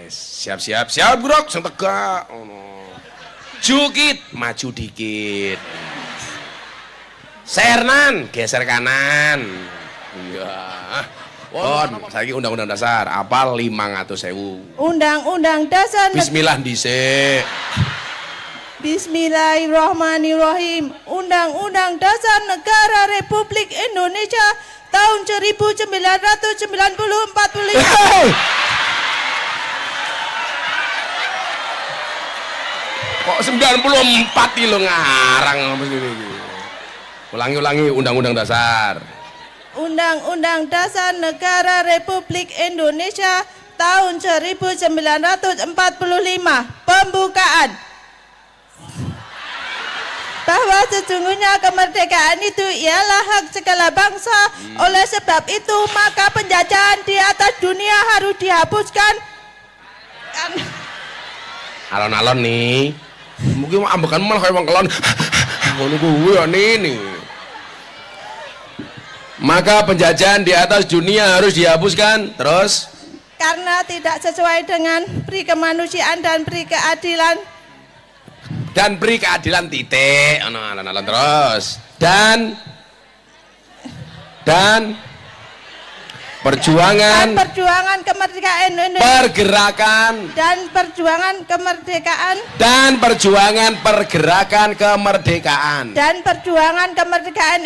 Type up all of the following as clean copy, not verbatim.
Siap-siap, siap bro, sing tegak. Jukit, maju dikit. Sernan, geser kanan. Enggak. Saiki undang-undang dasar, apal 500.000. Undang-undang dasar. Bismillah dhisik. Bismillahirrahmanirrahim. Undang-undang dasar Negara Republik Indonesia tahun 1945. Kok 94 iki lho ngarang apa iki. Ulangi undang-undang dasar. Undang-undang dasar Negara Republik Indonesia tahun 1945. Pembukaan. Bahwa sesungguhnya kemerdekaan itu ialah hak segala bangsa. Oleh sebab itu maka penjajahan di atas dunia harus dihapuskan. Alon-alon nih. Mungkin ambekan malah kayak wong kelon. Ngono kuwi ya nih. Maka penjajahan di atas dunia harus dihapuskan. Terus? Karena tidak sesuai dengan pri kemanusiaan dan pri keadilan. Dan pri keadilan titik. Alon-alon terus. Dan perjuangan kemerdekaan Indonesia. Pergerakan dan perjuangan kemerdekaan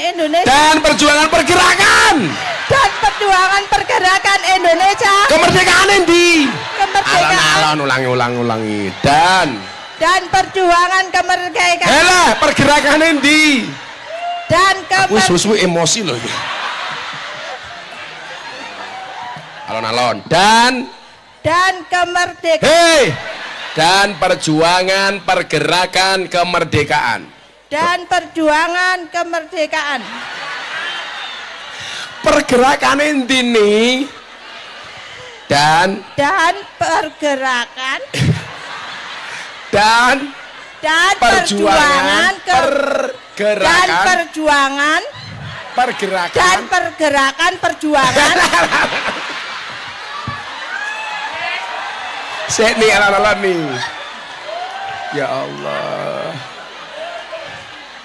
Indonesia dan perjuangan pergerakan Indonesia. Kemerdekaan endi? Kemerdekaan. Ulangi. Dan perjuangan kemerdekaan. Elah, pergerakan endi? Dan susu emosi loh ini. Alon-alon. Dan kemerdekaan. Hei. Dan perjuangan pergerakan kemerdekaan. Pergerakan endi nih? Dan pergerakan. Dan perjuangan pergerakan. Sik nih alon-alon nih. Ya Allah.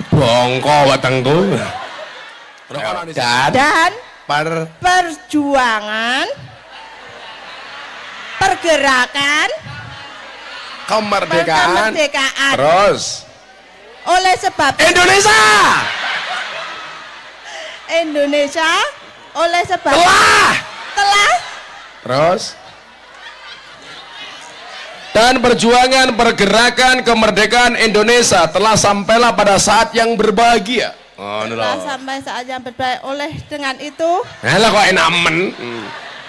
Bongko wetengku. Dan perjuangan pergerakan kemerdekaan. Terus. Oleh sebab Indonesia oleh sebab telah. Terus. Dan perjuangan pergerakan kemerdekaan Indonesia telah sampailah pada saat yang berbahagia. Telah sampai saat yang berbahagia. Oleh dengan itu. Lah kok enak men.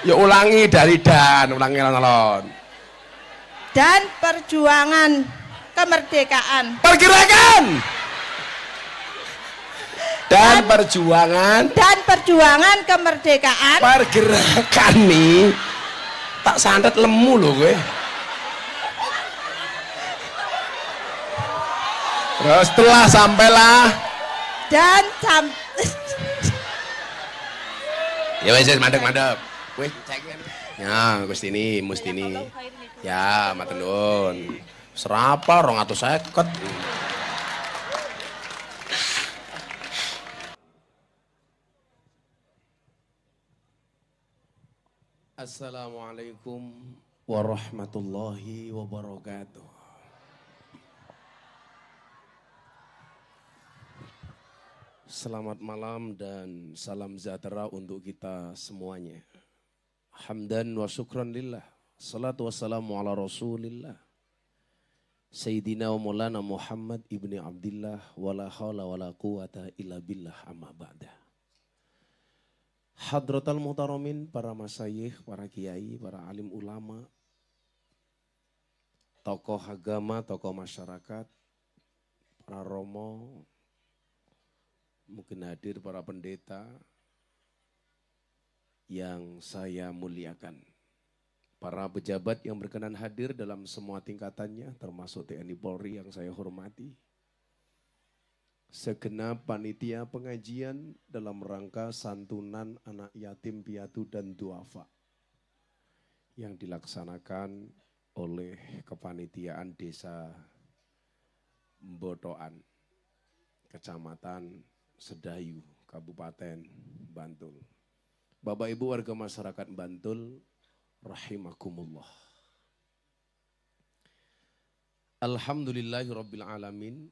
Ya ulangi dari ulangi alon-alon. Dan perjuangan kemerdekaan. Pergerakan. Dan perjuangan kemerdekaan. Pergerakan nih. Tak santet lemu loh gue. Terus setelah sampailah ya wes mandek. Wes ya Mustini. Ya matur nuwun. Serapa 250. Assalamualaikum warahmatullahi wabarakatuh. Selamat malam dan salam sejahtera untuk kita semuanya. Hamdan wa syukran lillah. Salatu wassalamu ala rasulillah. Sayyidina wa maulana Muhammad ibni Abdillah. Wala hawla wala quwata illa billah amma ba'da. Hadratal muhtaramin, para masyayikh, para kiai, para alim ulama, tokoh agama, tokoh masyarakat, para romo, mungkin hadir para pendeta yang saya muliakan. Para pejabat yang berkenan hadir dalam semua tingkatannya, termasuk TNI Polri yang saya hormati. Segenap panitia pengajian dalam rangka santunan anak yatim piatu dan duafa yang dilaksanakan oleh kepanitiaan desa Mbotoan, Kecamatan Sedayu, Kabupaten Bantul. Bapak Ibu warga masyarakat Bantul, rahimakumullah. Alhamdulillahirabbil alamin.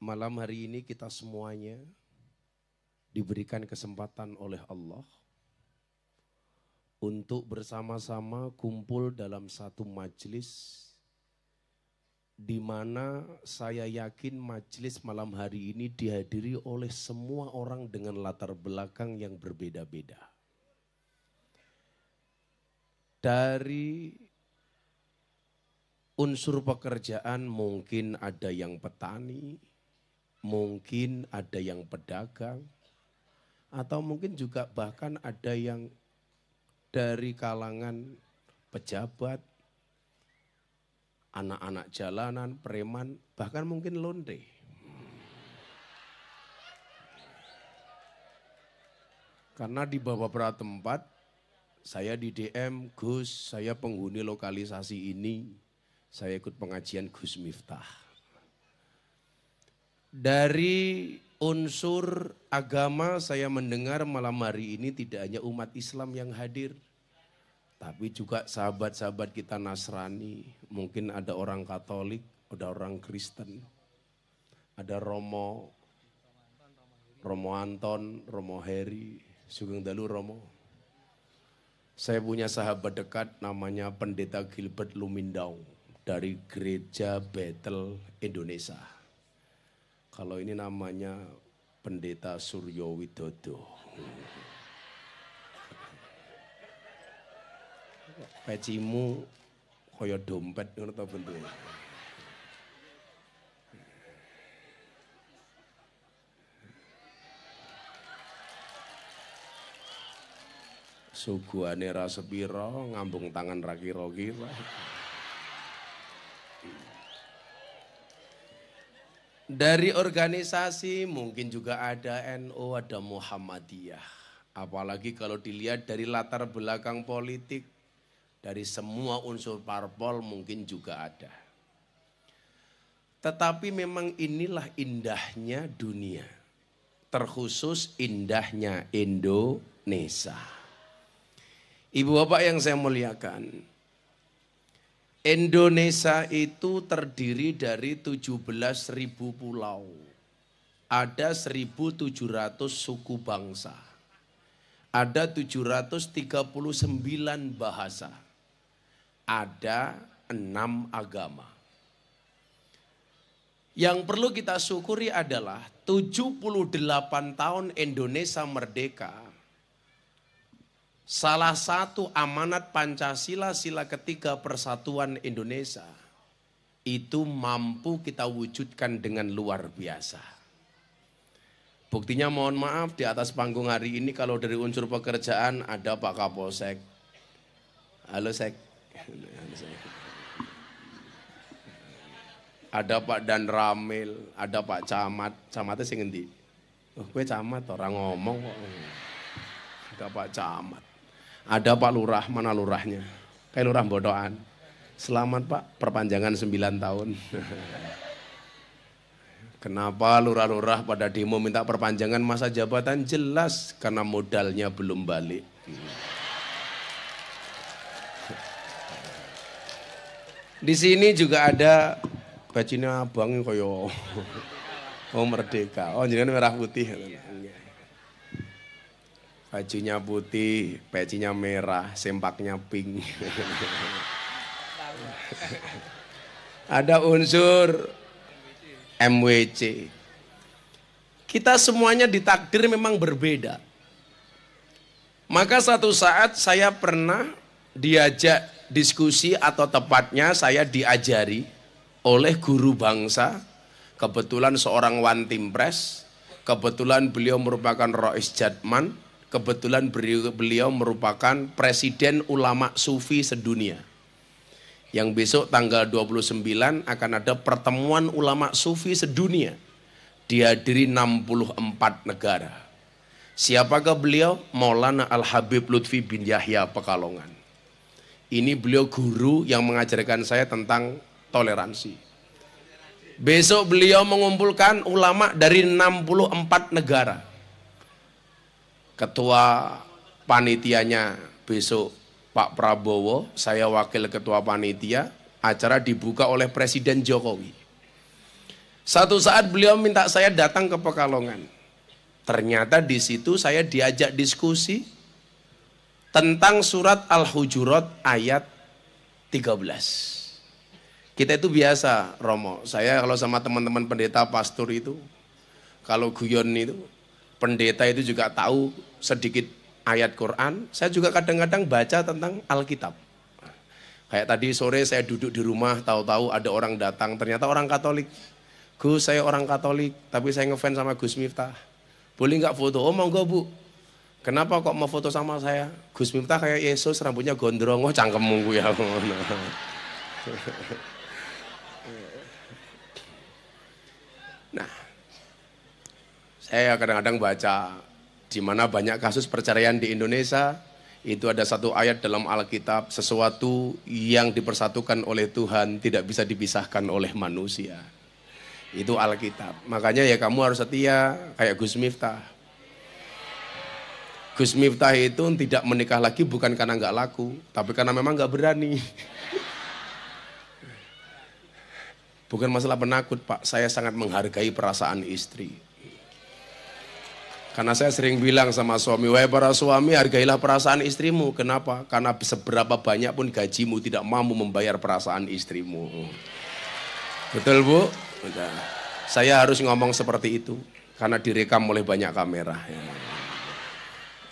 Malam hari ini kita semuanya diberikan kesempatan oleh Allah untuk bersama-sama kumpul dalam satu majelis, di mana saya yakin majelis malam hari ini dihadiri oleh semua orang dengan latar belakang yang berbeda-beda. Dari unsur pekerjaan mungkin ada yang petani, mungkin ada yang pedagang, atau mungkin juga bahkan ada yang dari kalangan pejabat, anak-anak jalanan, preman, bahkan mungkin lonte. Karena di beberapa tempat saya di DM, Gus, saya penghuni lokalisasi ini, saya ikut pengajian Gus Miftah. Dari unsur agama saya mendengar malam hari ini tidak hanya umat Islam yang hadir, tapi juga sahabat-sahabat kita Nasrani, mungkin ada orang Katolik, ada orang Kristen, ada Romo Anton, Romo Heri, Sugeng Dalu Romo. Saya punya sahabat dekat namanya Pendeta Gilbert Lumindau dari Gereja Bethel Indonesia. Kalau ini namanya Pendeta Suryo Widodo. Pecimu kaya dompet ngono ta bentuke. Suguhane ra sepira, ngambung tangan ra kira-kira. Dari organisasi mungkin juga ada NU, ada Muhammadiyah. Apalagi kalau dilihat dari latar belakang politik, dari semua unsur parpol mungkin juga ada. Tetapi memang inilah indahnya dunia. Terkhusus indahnya Indonesia. Ibu bapak yang saya muliakan, Indonesia itu terdiri dari 17.000 pulau. Ada 1.700 suku bangsa. Ada 739 bahasa. Ada 6 agama. Yang perlu kita syukuri adalah 78 tahun Indonesia merdeka. Salah satu amanat Pancasila, sila ketiga Persatuan Indonesia, itu mampu kita wujudkan dengan luar biasa. Buktinya mohon maaf di atas panggung hari ini kalau dari unsur pekerjaan ada Pak Kapolsek. Halo Sek. Ada Pak Dan Ramil, ada Pak Camat. Camatnya sing ngendi? Oh, gue camat orang ngomong kok. Ada Pak Camat. Ada Pak Lurah, mana lurahnya? Kayak Lurah Mbotoan. Selamat Pak, perpanjangan 9 tahun. Kenapa lurah-lurah pada demo minta perpanjangan masa jabatan? Jelas karena modalnya belum balik. Di sini juga ada bajunya abang koyo oh merdeka. Oh jenengan merah putih. Bajunya putih, pecinya merah, sempaknya pink. Ada unsur MWC. Kita semuanya ditakdir memang berbeda. Maka satu saat saya pernah diajak diskusi atau tepatnya saya diajari oleh guru bangsa. Kebetulan seorang Wantimpres, kebetulan beliau merupakan Rois Jatman, kebetulan beliau merupakan Presiden Ulama Sufi sedunia. Yang besok tanggal 29 akan ada pertemuan ulama sufi sedunia. Dihadiri 64 negara. Siapakah beliau? Maulana Al-Habib Lutfi bin Yahya Pekalongan. Ini beliau guru yang mengajarkan saya tentang toleransi. Besok beliau mengumpulkan ulama dari 64 negara. Ketua panitianya besok Pak Prabowo, saya wakil ketua panitia. Acara dibuka oleh Presiden Jokowi. Satu saat beliau minta saya datang ke Pekalongan. Ternyata di situ saya diajak diskusi tentang surat Al-Hujurat ayat 13. Kita itu biasa, Romo. Saya kalau sama teman-teman pendeta pastor itu, kalau guyon itu, pendeta itu juga tahu sedikit ayat Quran. Saya juga kadang-kadang baca tentang Alkitab. Kayak tadi sore saya duduk di rumah, tahu-tahu ada orang datang, ternyata orang Katolik. Gus, saya orang Katolik, tapi saya ngefans sama Gus Miftah. Boleh nggak foto? Oh monggo Bu. Kenapa kok mau foto sama saya? Gus Miftah kayak Yesus, rambutnya gondrong, oh cangkemmu ya. Nah, saya kadang-kadang baca di mana banyak kasus perceraian di Indonesia. Itu ada satu ayat dalam Alkitab, sesuatu yang dipersatukan oleh Tuhan tidak bisa dipisahkan oleh manusia. Itu Alkitab. Makanya ya kamu harus setia kayak Gus Miftah. Gus Miftah itu tidak menikah lagi bukan karena nggak laku, tapi karena memang nggak berani. Bukan masalah penakut Pak, saya sangat menghargai perasaan istri. Karena saya sering bilang sama suami, wahai para suami hargailah perasaan istrimu. Kenapa? Karena seberapa banyak pun gajimu tidak mampu membayar perasaan istrimu. Betul Bu? Udah. Saya harus ngomong seperti itu, karena direkam oleh banyak kamera.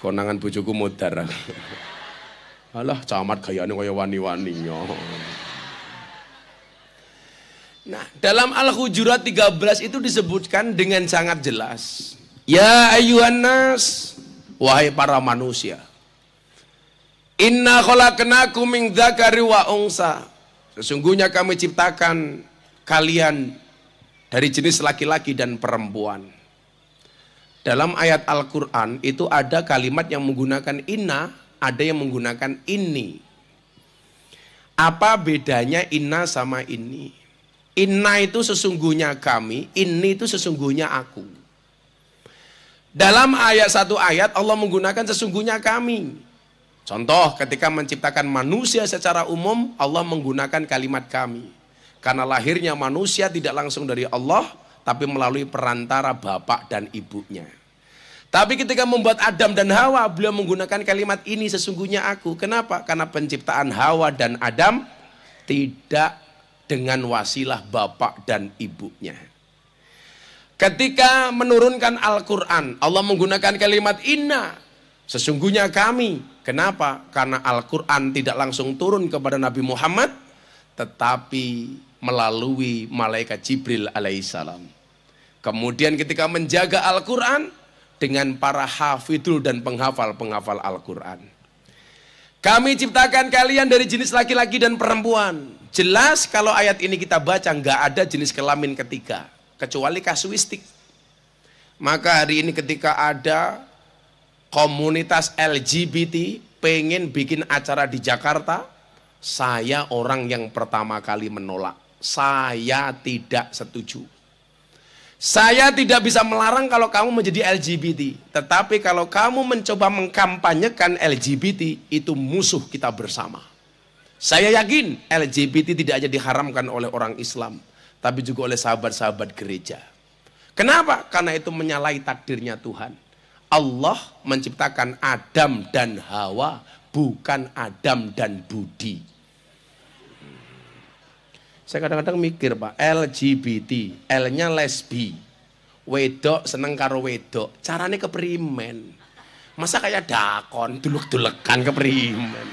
Konangan bojoku modar. Alah, camat gayane kaya wani-wani. Nah, dalam Al-Hujurat 13 itu disebutkan dengan sangat jelas. Ya ayyuhan nas, wahai para manusia. Inna khalaqnakum min dzakari wa unsa. Sesungguhnya kami ciptakan kalian dari jenis laki-laki dan perempuan. Dalam ayat Al-Quran itu ada kalimat yang menggunakan inna, ada yang menggunakan inni. Apa bedanya inna sama inni? Inna itu sesungguhnya kami, inni itu sesungguhnya aku. Dalam satu ayat Allah menggunakan sesungguhnya kami. Contoh ketika menciptakan manusia secara umum Allah menggunakan kalimat kami. Karena lahirnya manusia tidak langsung dari Allah, tapi melalui perantara bapak dan ibunya. Tapi ketika membuat Adam dan Hawa, beliau menggunakan kalimat ini sesungguhnya aku. Kenapa? Karena penciptaan Hawa dan Adam tidak dengan wasilah bapak dan ibunya. Ketika menurunkan Al-Quran, Allah menggunakan kalimat inna, sesungguhnya kami. Kenapa? Karena Al-Quran tidak langsung turun kepada Nabi Muhammad, tetapi melalui malaikat Jibril alaihissalam. Kemudian ketika menjaga Al-Quran dengan para hafidul dan penghafal-penghafal Al-Quran. Kami ciptakan kalian dari jenis laki-laki dan perempuan. Jelas kalau ayat ini kita baca nggak ada jenis kelamin ketiga, kecuali kasuistik. Maka hari ini ketika ada komunitas LGBT pengen bikin acara di Jakarta, saya orang yang pertama kali menolak. Saya tidak setuju. Saya tidak bisa melarang kalau kamu menjadi LGBT. Tetapi kalau kamu mencoba mengkampanyekan LGBT, itu musuh kita bersama. Saya yakin LGBT tidak hanya diharamkan oleh orang Islam, tapi juga oleh sahabat-sahabat gereja. Kenapa? Karena itu menyalahi takdirnya Tuhan. Allah menciptakan Adam dan Hawa, bukan Adam dan Budi. Saya kadang-kadang mikir Pak, LGBT, L-nya lesbi, wedok seneng karo wedok, caranya keprimen. Masa kayak dakon, dulek-dulekan keprimen.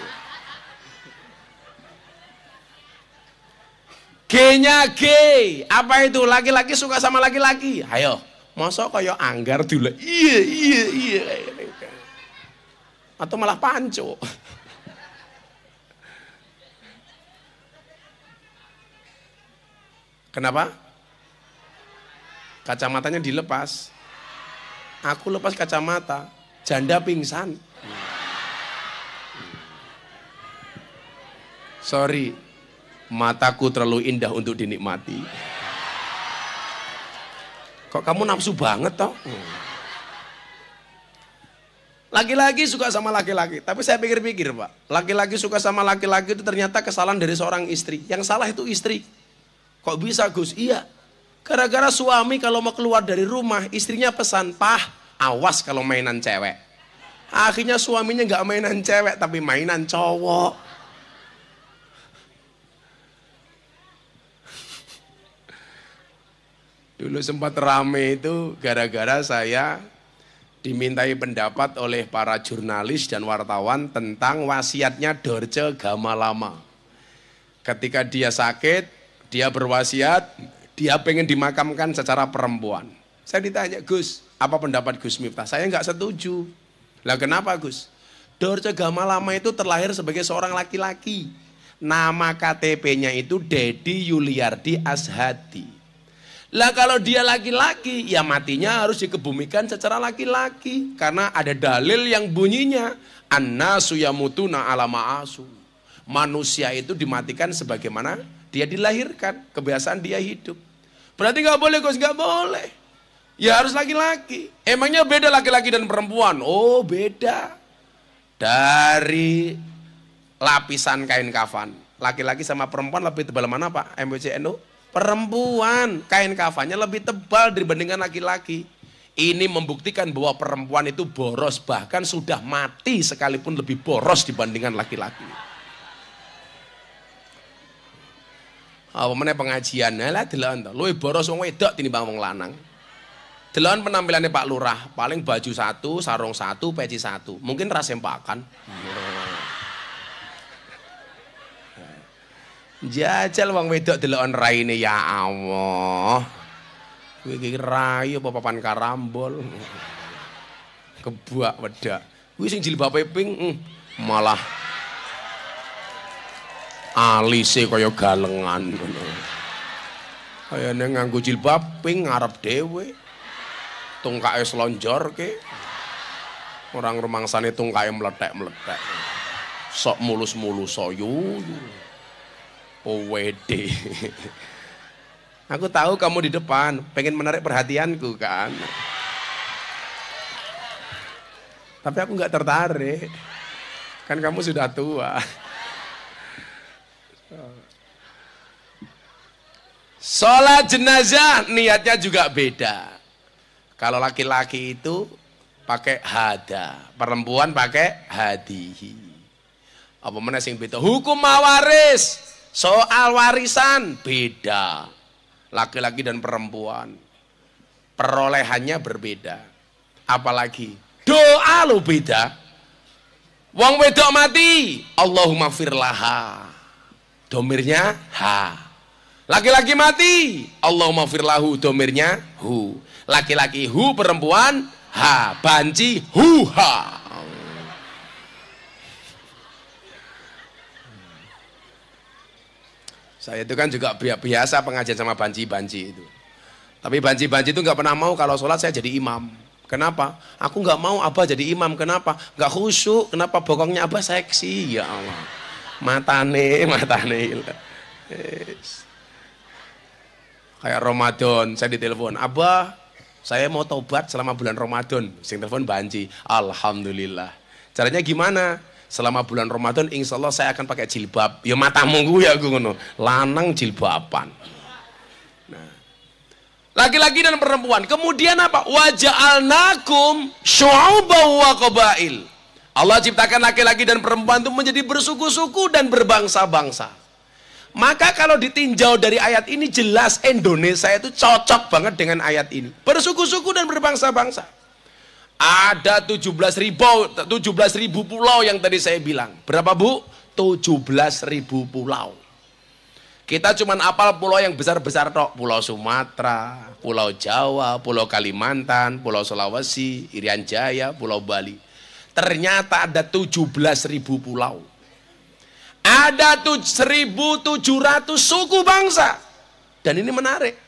G-nya gay, apa itu? Laki-laki suka sama laki-laki. Ayo, masa kayak anggar dulek, iya. Atau malah panco. Kenapa? Kacamatanya dilepas. Aku lepas kacamata, janda pingsan. Sorry, mataku terlalu indah untuk dinikmati. Kok kamu nafsu banget toh? Laki-laki suka sama laki-laki, tapi saya pikir-pikir Pak, laki-laki suka sama laki-laki itu ternyata kesalahan dari seorang istri. Yang salah itu istri. Kok bisa Gus? Iya, gara-gara suami kalau mau keluar dari rumah, istrinya pesan, "Pah, awas kalau mainan cewek." Akhirnya suaminya nggak mainan cewek, tapi mainan cowok. Dulu sempat rame itu gara-gara saya dimintai pendapat oleh para jurnalis dan wartawan tentang wasiatnya Dorce Gamalama. Ketika dia sakit, dia berwasiat, dia pengen dimakamkan secara perempuan. Saya ditanya, "Gus, apa pendapat Gus Miftah?" Saya nggak setuju. Lah kenapa Gus? Dorce Gamalama itu terlahir sebagai seorang laki-laki. Nama KTP-nya itu Dedi Yuliardi Ashadi. Lah kalau dia laki-laki, ya matinya harus dikebumikan secara laki-laki. Karena ada dalil yang bunyinya, "An-nasu yamutuna ala ma'asu." Manusia itu dimatikan sebagaimana dia dilahirkan, kebiasaan dia hidup. Berarti nggak boleh Gus, nggak boleh. Ya harus laki-laki. Emangnya beda laki-laki dan perempuan? Oh beda. Dari lapisan kain kafan, laki-laki sama perempuan lebih tebal mana Pak? MBCNU? Perempuan, kain kafannya lebih tebal dibandingkan laki-laki. Ini membuktikan bahwa perempuan itu boros, bahkan sudah mati sekalipun lebih boros dibandingkan laki-laki. Apa meneh pengajian lah delok to. Luwih boros wong wedok tinimbang wong lanang. Delok penampilannya Pak Lurah, paling baju satu, sarung satu, peci satu. Mungkin ra sempakan. Jajal wong wedok delokan raine, ya Allah. Kowe iki rai apa papan karambol. Kebak wedak. Kuwi sing jilbabe pink malah alise kaya galengan ngono. Kayane nganggo jilbab pink ngarep dhewe. Tungkake slonjorke. Orang rumangsane tungkake meletek-meletek. Sok mulus-mulus soyu. OWD. Aku tahu kamu di depan, pengen menarik perhatianku kan. Tapi aku nggak tertarik. Kan kamu sudah tua. Sholat jenazah niatnya juga beda. Kalau laki-laki itu pakai hada, perempuan pakai hadihi. Apa mana sing beda? Hukum mawaris. Soal warisan beda, laki-laki dan perempuan perolehannya berbeda. Apalagi doa lo beda. Wong wedok mati, Allahumma firlaha, domirnya ha. Laki-laki mati, Allahumma firlahu, domirnya hu. Laki-laki hu, perempuan ha, banci hu ha. Saya itu kan juga biasa pengajian sama banci-banci itu. Tapi banci-banci itu nggak pernah mau kalau sholat saya jadi imam. Kenapa? Aku nggak mau Abah jadi imam. Kenapa? Nggak khusyuk. Kenapa? Bokongnya Abah seksi. Ya Allah. Matane. Yes. Kayak Ramadan, saya ditelepon. Abah, saya mau tobat selama bulan Ramadan. Sing telepon banci. Alhamdulillah. Caranya gimana? Selama bulan Ramadan insya Allah saya akan pakai jilbab. Ya matamu gue ya gue ngono. Lanang jilbaban. Nah, laki-laki dan perempuan. Kemudian apa? Waja'alnakum syu'uban wa qabail. Allah ciptakan laki-laki dan perempuan itu menjadi bersuku-suku dan berbangsa-bangsa. Maka kalau ditinjau dari ayat ini jelas Indonesia itu cocok banget dengan ayat ini. Bersuku-suku dan berbangsa-bangsa. Ada 17.000 pulau yang tadi saya bilang. Berapa Bu? 17.000 pulau. Kita cuma apal pulau yang besar-besar tok. Pulau Sumatera, Pulau Jawa, Pulau Kalimantan, Pulau Sulawesi, Irian Jaya, Pulau Bali. Ternyata ada 17.000 pulau. Ada 1.700 suku bangsa. Dan ini menarik.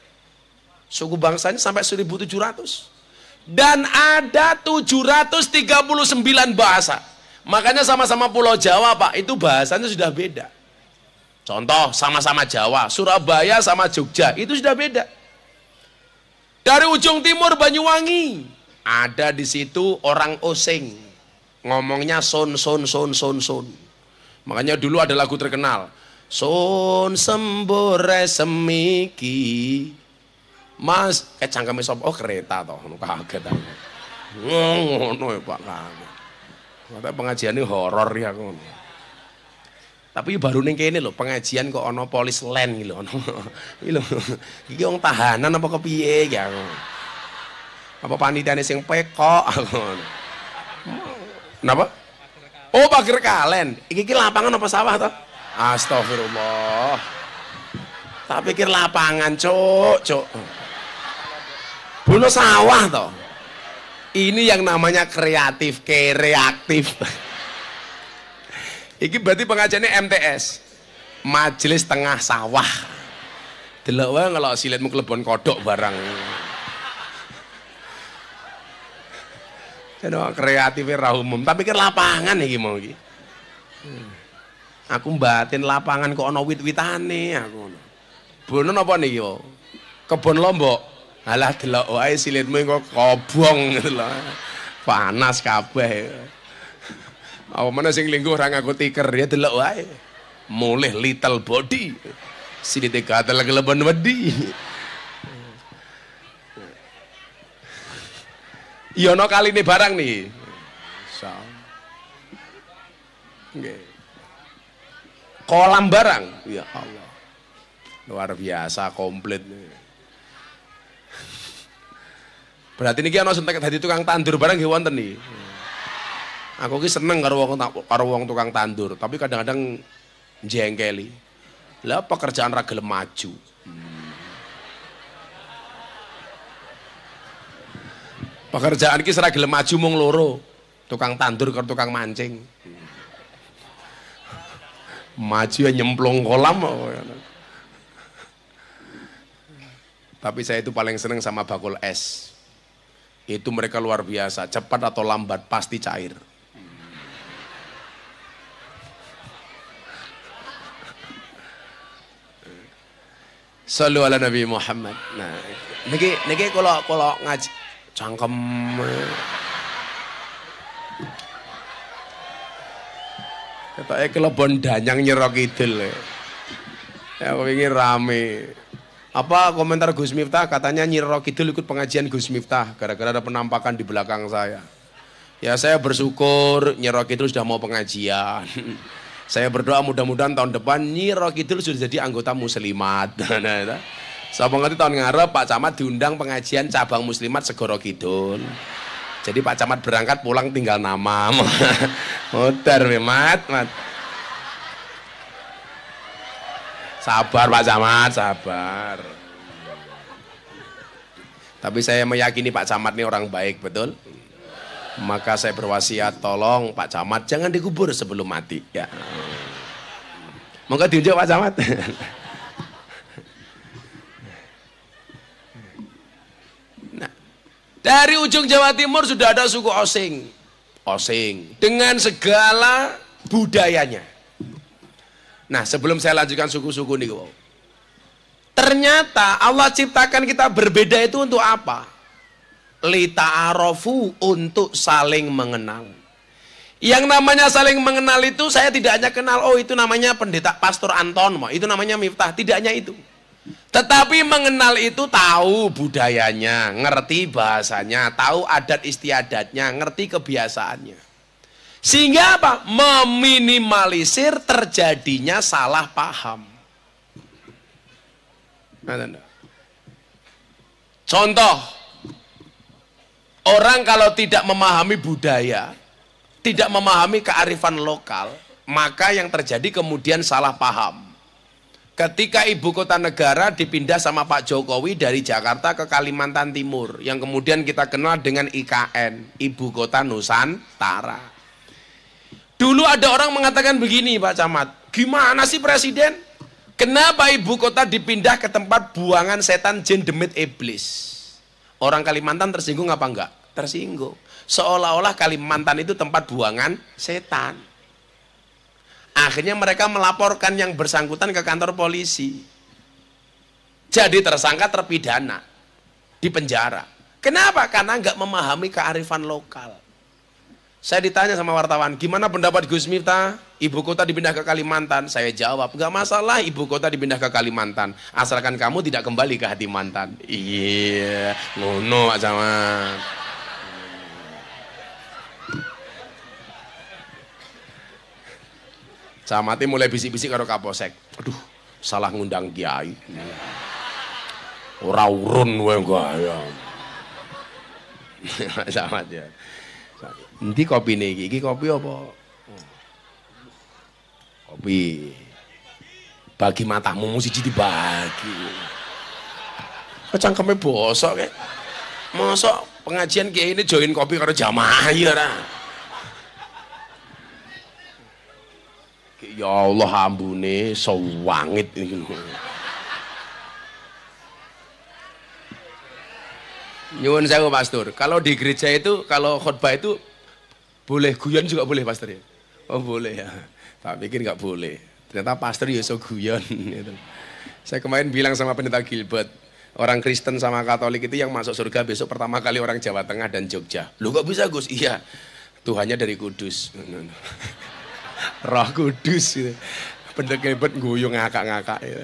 Suku bangsanya sampai 1.700. Dan ada 739 bahasa. Makanya sama-sama Pulau Jawa Pak, itu bahasanya sudah beda. Contoh sama-sama Jawa, Surabaya sama Jogja, itu sudah beda. Dari ujung timur Banyuwangi, ada di situ orang Osing, ngomongnya son. Makanya dulu ada lagu terkenal, son sembore semiki, mas, cangkeme sop, oh kereta toh, kaget aku. Ngono ya Pak, kaget. Katanya pengajian ini horor ya ngono. Tapi baru ning kene lho pengajian kok ana polis len iki lho ana. Iki lho. Iki wong tahanan apa kepiye ya. Apa panitiane sing pekok. Napa? Oh, pager kalen. Iki lapangan apa sawah toh? Astagfirullah. Tak pikir lapangan, Cuk. Bono sawah toh. Ini yang namanya kreatif, reaktif. Iki berarti pengajiannya MTS, Majelis Tengah Sawah. Delok wae ngelok silitmu klebon kodok barang. Jadi kreatifnya ra umum, tapi pikir lapangan iki mau iki. Aku batin lapangan kok ana wit-witane aku. Bono napa niki yo? Kebon Lombok. Alah delok wae silitmu kok kobong gitu lho. Panas kabeh. Apa mana sing lingkuh orang aku tiker ya delok wae. Mulih little body. Sini gatel keleben wedi. Yono kali ini barang nih. Kolam barang. Ya Allah. Luar biasa komplit nih. Berarti niki ana sing dadi tukang tandur barang nggih wonten nih. Aku ki seneng karo wong tukang tandur, tapi kadang-kadang jengkeli. Lah pekerjaan ra gelem maju. Pekerjaan ki ora gelem maju mung loro. Tukang tandur karo tukang mancing. Maju ya nyemplung kolam. Tapi saya itu paling seneng sama bakul es. Itu mereka luar biasa, cepat atau lambat pasti cair. Sallu ala Nabi Muhammad. Nah, niki kalau ngaji cangkem. Ketoke kelebon danyang Nyero Kidul. Ya wingi rame. Apa komentar Gus Miftah katanya Nyero Kidul ikut pengajian Gus Miftah gara-gara ada penampakan di belakang saya. Ya saya bersyukur Nyero Kidul sudah mau pengajian. Saya berdoa mudah-mudahan tahun depan Nyero Kidul sudah jadi anggota muslimat. Sapa ngerti tahun ngarep Pak Camat diundang pengajian cabang muslimat Segoro Kidul. Jadi Pak Camat berangkat pulang tinggal nama. Muter mat. Sabar Pak Camat, sabar. Tapi saya meyakini Pak Camat ini orang baik, betul? Maka saya berwasiat, tolong Pak Camat jangan dikubur sebelum mati. Ya. Moga diunjuk Pak Camat. Nah, dari ujung Jawa Timur sudah ada suku Osing. Osing dengan segala budayanya. Nah, sebelum saya lanjutkan suku-suku nih, ternyata Allah ciptakan kita berbeda itu untuk apa? Lita'arofu, untuk saling mengenal. Yang namanya saling mengenal itu saya tidak hanya kenal, oh itu namanya pendeta Pastor Anton, itu namanya Miftah, tidak hanya itu. Tetapi mengenal itu tahu budayanya, ngerti bahasanya, tahu adat istiadatnya, ngerti kebiasaannya. Sehingga apa? Meminimalisir terjadinya salah paham. Contoh, orang kalau tidak memahami budaya, tidak memahami kearifan lokal, maka yang terjadi kemudian salah paham. Ketika ibu kota negara dipindah sama Pak Jokowi dari Jakarta ke Kalimantan Timur, yang kemudian kita kenal dengan IKN, Ibu Kota Nusantara. Dulu ada orang mengatakan begini Pak Camat, gimana sih Presiden? Kenapa ibu kota dipindah ke tempat buangan setan jin demit iblis? Orang Kalimantan tersinggung apa enggak? Tersinggung. Seolah-olah Kalimantan itu tempat buangan setan. Akhirnya mereka melaporkan yang bersangkutan ke kantor polisi. Jadi tersangka terpidana di penjara. Kenapa? Karena nggak memahami kearifan lokal. Saya ditanya sama wartawan, gimana pendapat Gus Miftah? Ibu kota dipindah ke Kalimantan. Saya jawab, nggak masalah ibu kota dipindah ke Kalimantan, asalkan kamu tidak kembali ke hati mantan. Iya, ngono Pak Camat. Camatnya mulai bisik-bisik karo Kapolsek. Aduh, salah ngundang kiai. Ora urun wae gaya. Camat ya. Nanti kopi nih, iki kopi apa? Kopi. Bagi matamu mesti dibagi. Kecangkeme bosok kayak. Mosok pengajian kayak ini join kopi karo jamaah ya ra. Ya Allah ambune sewangit iki. Nyuwun sewu Pastor, kalau di gereja itu kalau khotbah itu boleh guyon juga boleh Pastor ya? Oh boleh ya. Tak pikir nggak boleh. Ternyata Pastor ya so guyon. Gitu. Saya kemarin bilang sama pendeta Gilbert, orang Kristen sama Katolik itu yang masuk surga besok pertama kali orang Jawa Tengah dan Jogja. Lu kok bisa Gus? Iya, Tuhannya dari Kudus. Roh Kudus. Gitu. Pendeta Gilbert guyon ngakak-ngakak. Gitu.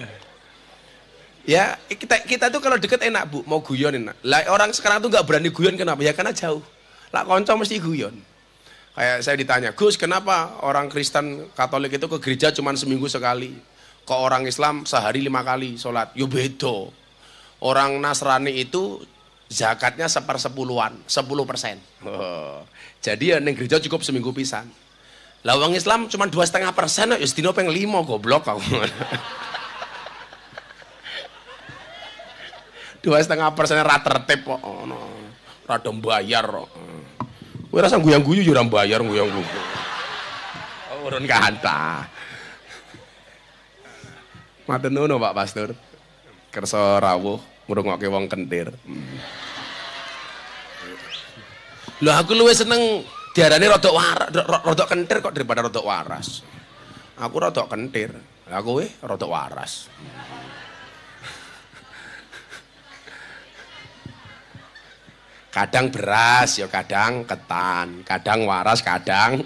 Ya kita tuh kalau deket enak Bu, mau guyon enak. Lah orang sekarang tuh nggak berani guyon kenapa? Ya karena jauh. Lah konco mesti guyon. Kayak saya ditanya, Gus kenapa orang Kristen Katolik itu ke gereja cuma seminggu sekali? Kok orang Islam sehari 5 kali sholat? Yo bedo. Orang Nasrani itu zakatnya 1/10, 10%. Oh, jadi ya neng gereja cukup seminggu pisan. Lah orang Islam cuma 2,5%, ya sedino peng 5 goblok kau. 2,5% rata tertib kok, rada bayar kok. Kowe rasa guyang-guyu yo ora bayar guyang-guyu. Urun kantah. Matur nuwun Pak Pastor. Kersa rawuh ngrungokke wong kentir. Lho aku luwih seneng diarani rodok kentir kok daripada rodok waras. Aku rodok kentir, lah kowe rodok waras. Kadang beras, ya kadang ketan, kadang waras, kadang.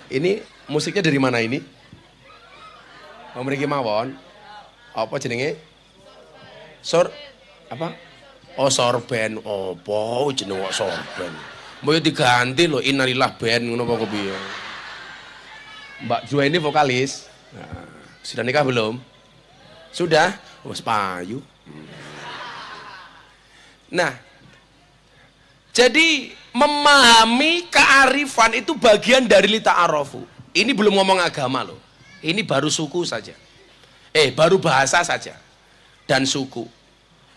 Ini musiknya dari mana ini? Oh, mriki mawon. Apa jenenge? Apa? Oh, sorben. Apa jeneng kok sorben? Mau diganti loh, innalillah band ngono apa kepiye? Mbak Jua ini vokalis. Nah, sudah nikah belum? Sudah? Oh, payu. Nah, jadi memahami kearifan itu bagian dari lita'arofu. Ini belum ngomong agama loh. Ini baru suku saja. Baru bahasa saja. Dan suku.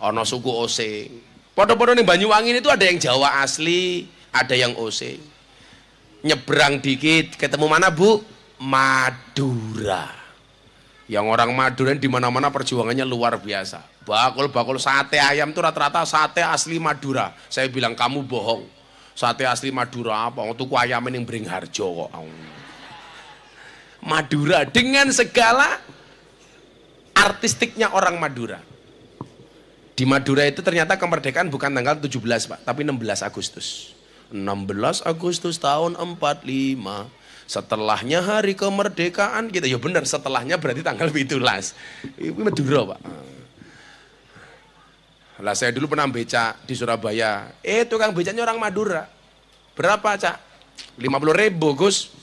Ono suku Osing. Podo-podo nih Banyuwangi itu ada yang Jawa asli, ada yang Osing. Nyebrang dikit, ketemu mana Bu? Madura. Yang orang Madura di mana-mana perjuangannya luar biasa. Bakul sate ayam itu rata-rata sate asli Madura. Saya bilang kamu bohong. Sate asli Madura apa? Tuku ayam yang Beringharjo kok. Madura dengan segala artistiknya orang Madura. Di Madura itu ternyata kemerdekaan bukan tanggal 17 Pak, tapi 16 Agustus. 16 Agustus tahun 45. Setelahnya hari kemerdekaan kita, ya benar setelahnya berarti tanggal 17. Itu Madura Pak. Lah saya dulu pernah beca di Surabaya. Tukang becanya orang Madura. Berapa Cak? 50.000 Gus.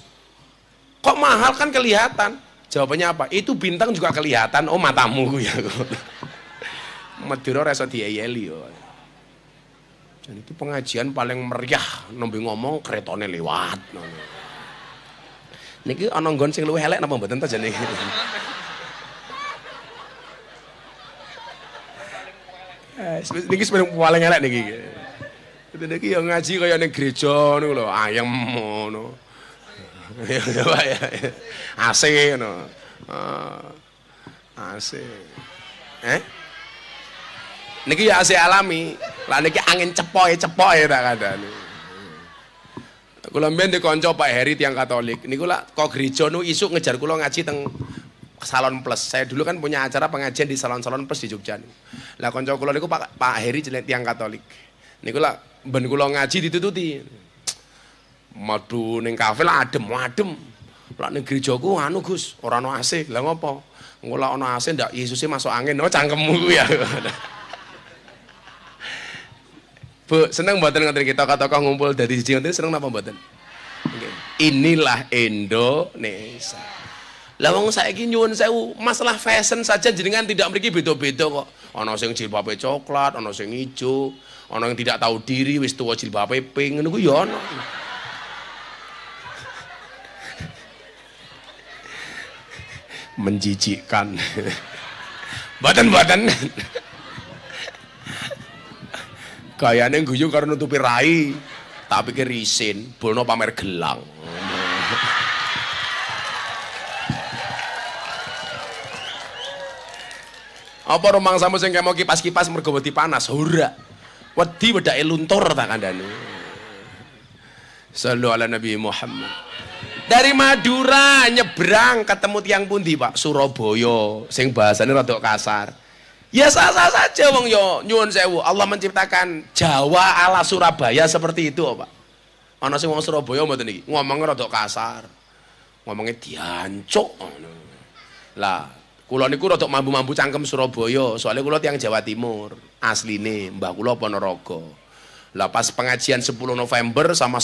Kok mahal kan kelihatan? Jawabannya apa? Itu bintang juga kelihatan. Oh matamu ya. Madura reso dieyeli yo. Dan itu pengajian paling meriah. Nembe ngomong keretone lewat. Niki ana nggon sing luwih elek napa mboten to jane? Niki paling elek niki. Niki yo ngaji kaya ning gereja niku lho, ayem ngono. Ya Pak ya. AC ngono. AC. Niki ya AC alami. Lah niki angin cepoke tak kandhane. Kula mbiyen dikonco Pak Heri tiang Katolik. Niku lah kok gereja nu isuk ngejar kula ngaji teng Salon Plus. Saya dulu kan punya acara pengajian di Salon Plus di Jogja. Lah konco kula niku Pak Heri tiang Katolik. Niku lah ben kula ngaji ditututi. Madu ning kafe lah adem. Lah ning gerejaku anu Gus, ora ono AC. Lah ngopo? Engko lah ono AC ndak Yesuse masuk angin. Oh cangkemmu ya. Bu, seneng mboten ngoten kita tokoh ngumpul dari siji ngoten seneng napa mboten? Inilah Indonesia. Lah wong saiki nyuwun sewu, masalah fashion saja jenengan tidak mriki beda-beda kok. Ana sing jilbabe coklat, ana sing ijo, ana yang tidak tahu diri wis tuwa jilbabe pink ngono ku ya ana. Menjijikkan. Mboten. Gayane guyu karo nutupi rai, tak pikir isin, bono pamer gelang. Apa rumang samu sing kemo kipas-kipas mergo wedi panas? Ora. Wedi wedake luntur tak kandhane. Sallu ala Nabi Muhammad. Dari Madura nyebrang ketemu tiang pundi, Pak? Surabaya, sing bahasane rada kasar. Ya sah-sah saja wong yo nyuwun sewu. Allah menciptakan Jawa ala Surabaya seperti itu, Pak. Ana sing wong Surabaya mboten iki, ngomongnya rada kasar. Ngomongnya diancuk ngono. Lah, kula niku rada mambu-mambu cangkem Surabaya, soalnya kula tiyang Jawa Timur. Asline mbah kula Ponorogo. Lah pas pengajian 10 November sama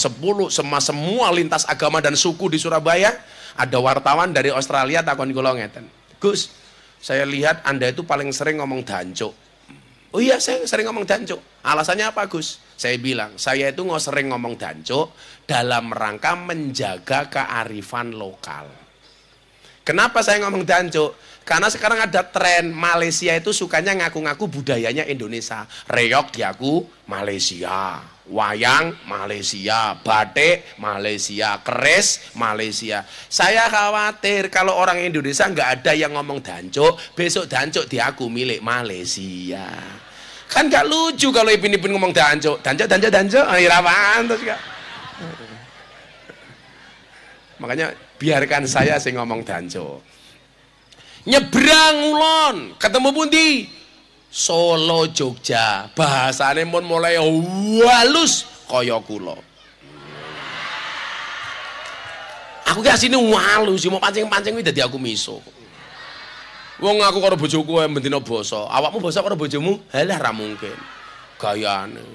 semua lintas agama dan suku di Surabaya, ada wartawan dari Australia takon kula ngeten. Gus, saya lihat Anda itu paling sering ngomong dancuk. Oh iya, saya sering ngomong dancuk. Alasannya apa, Gus? Saya bilang, saya itu sering ngomong dancuk dalam rangka menjaga kearifan lokal. Kenapa saya ngomong dancuk? Karena sekarang ada tren Malaysia itu sukanya ngaku-ngaku budayanya Indonesia. Reok diaku Malaysia, wayang Malaysia, batik Malaysia, keris Malaysia. Saya khawatir kalau orang Indonesia nggak ada yang ngomong dancuk, besok dancuk diaku milik Malaysia. Kan nggak lucu kalau Ipin-Ipin ngomong dancuk, akhir apaan terus gak? Makanya biarkan saya sih ngomong dancuk. Nyebrang ulon, ketemu pundi? Solo Jogja. Bahasane pun mulai halus kaya kula. Aku ki asine halus, mau pancing-pancing kuwi dadi aku miso. Wong aku karo bojoku bendina basa. Awakmu basa karo bojomu? Halah ra mungkin. Gayane.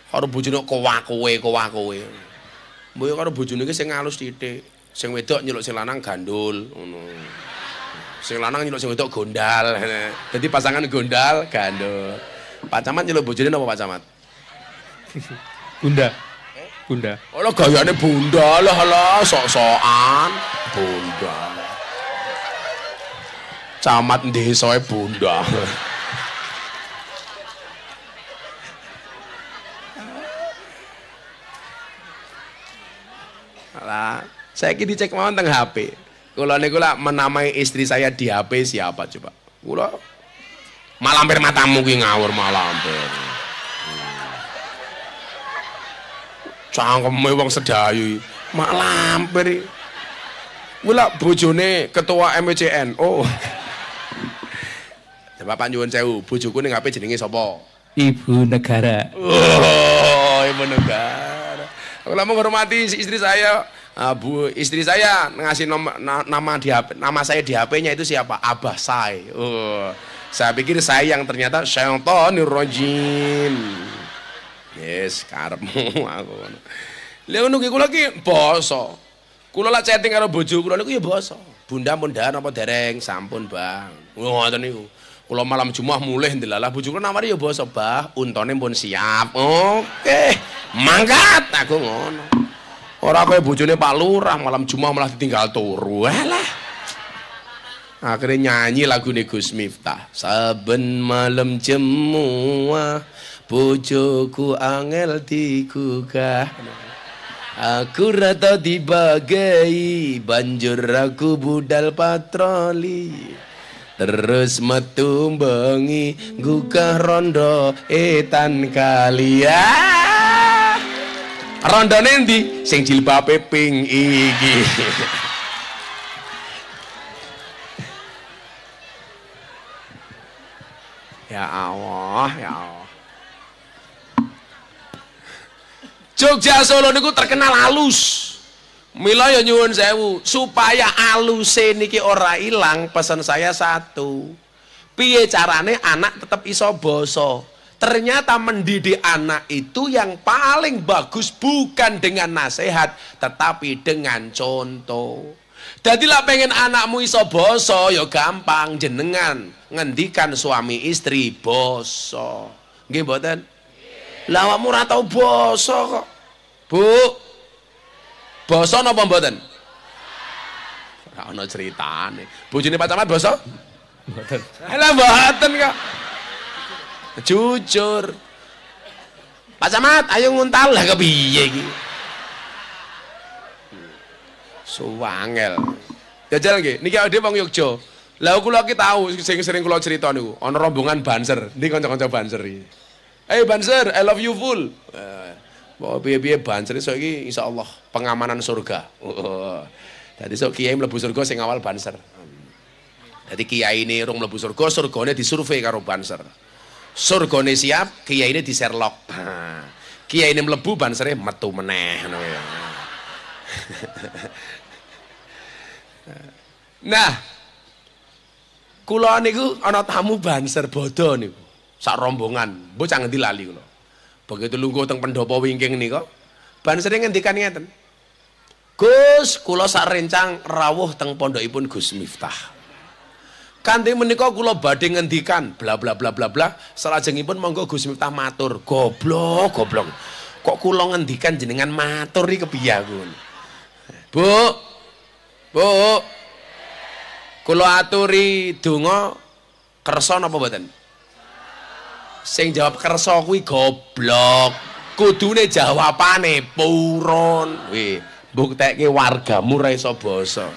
Karo bojone kowe. Mbok karo bojone ki sing halus titik. Sing wedok nyeluk sing lanang gandul ngono. Sing lanang nyeluk sing wedok gondal. Jadi pasangan gondal, gandul. Pak Camat nyeluk bojone napa Pak Camat? Bunda. Oh, gayane bunda lah sok-sokan. Bunda. Camat desoe bunda. Alah, saya kira dicek mawon teng HP. Kula niku lah menamai istri saya di HP siapa coba? Kula malampir matamu ki ngawur malampir. Cangkeme wong sedayu malampir. Kula bojone ketua MCN. Oh. Bapak nyuwun sewu, bojoku ning HP jenenge sapa? Ibu Negara. Oh, Ibu Negara. Kula menghormati istri saya. Bu, istri saya ngasih nama saya di HP-nya itu siapa? Abah Say. Oh, saya pikir saya yang ternyata syaitonir rajim. Yes, karepmu aku. Lha ngono ki kula ki basa. Kula lak chatting karo bojo kula niku ya basa. Bunda pun ndak napa dereng? Sampun, Bang. Ngoten niku. Kula malam Jumat mulih ndelalah bojo kula nawari ya basa, Bah, untone pun siap. Oke. Mangkat aku ngono. Ora kaya bojone Pak Lurah malam Jumat malah ditinggal turu. Alah. Akhirnya nyanyi lagu Gus Miftah. Saben malam jemua bojoku angel digugah. Aku rata dibagai banjur aku budal patroli. Terus metu bengi gugah rondo etan kalia. Rondone endi? Sing jilbabe pink iki. Ya Allah, ya Allah. Jogja Solo niku terkenal halus. Mila ya nyuwun sewu, supaya aluse niki ora ilang, pesan saya satu. Piye carane anak tetap iso basa? Ternyata mendidik anak itu yang paling bagus bukan dengan nasihat, tetapi dengan contoh. Dadilah pengen anakmu iso basa ya gampang, jenengan ngendikan suami istri basa. Nggih mboten? Lah awakmu ora tau basa kok. Bu. Basa napa mboten? Ora ana critane. Bojone Pak Camat basa? Mboten. Lah mboten kok. Jujur. Pak Camat, ayo nguntal lah kepiye iki? Suwangel. Jajal nggih, niki awake dhewe wong Yogya. Lah kula ki tahu sing sering kula crita niku, ana rombongan Banser. Niki kanca-kanca Banser iki. Hey Banser, I love you full. Bahwa piye-piye Banser iso iki insyaallah pengamanan surga. Dadi sok kiai mlebu surga sing awal Banser. Dadi kiai ini rung mlebu surga, surgane disurvei karo Banser. Surgane siap, kiai ini di Sherlock. Kiai ini mlebu, Bansere metu meneh ngono ya. Nah, kula niku ana tamu Banser Bodo niku. Sak rombongan, bocah ngendi lali kula. Begitu lungguh teng pendopo wingking nika, Bansere ngendikan ngeten. Gus, kula sak rencang rawuh teng pondokipun Gus Miftah. Kanthi menika kula badhe ngendikan bla bla bla bla bla, salajengipun monggo Gus Miftah matur. Goblok, goblok. Kok kula ngendikan jenengan matur iki kepiye aku. Bu. Bu. Kula aturi donga kersa napa mboten? Sing jawab kersa kuwi goblok. Kudune jawabane purun. Wih, buktekke wargamu ra iso basa.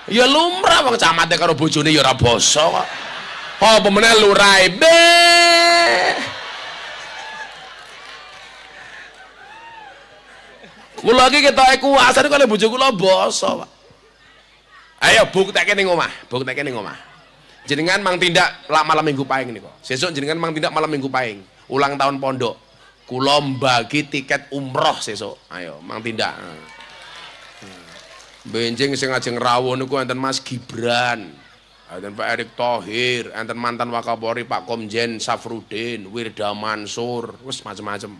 Ya lumrah wong camate karo bojone ya ora basa kok. Apa meneh lurae be. Kula iki ketoke kuasane karo bojo kula basa, Pak. Ayo buktekke ning omah, buktekke ning omah. Jenengan mang tindak lak malam Minggu Pahing niku. Sesuk jenengan mang tindak malam Minggu Pahing, ulang tahun pondok. Kula mbagi tiket umroh sesuk. Ayo mang tindak. Benjing sing ajeng rawuh niku enten Mas Gibran, enten Pak Erick Thohir, enten mantan Wakapolri Pak Komjen Safrudin, Wirda Mansur, wis macem-macem.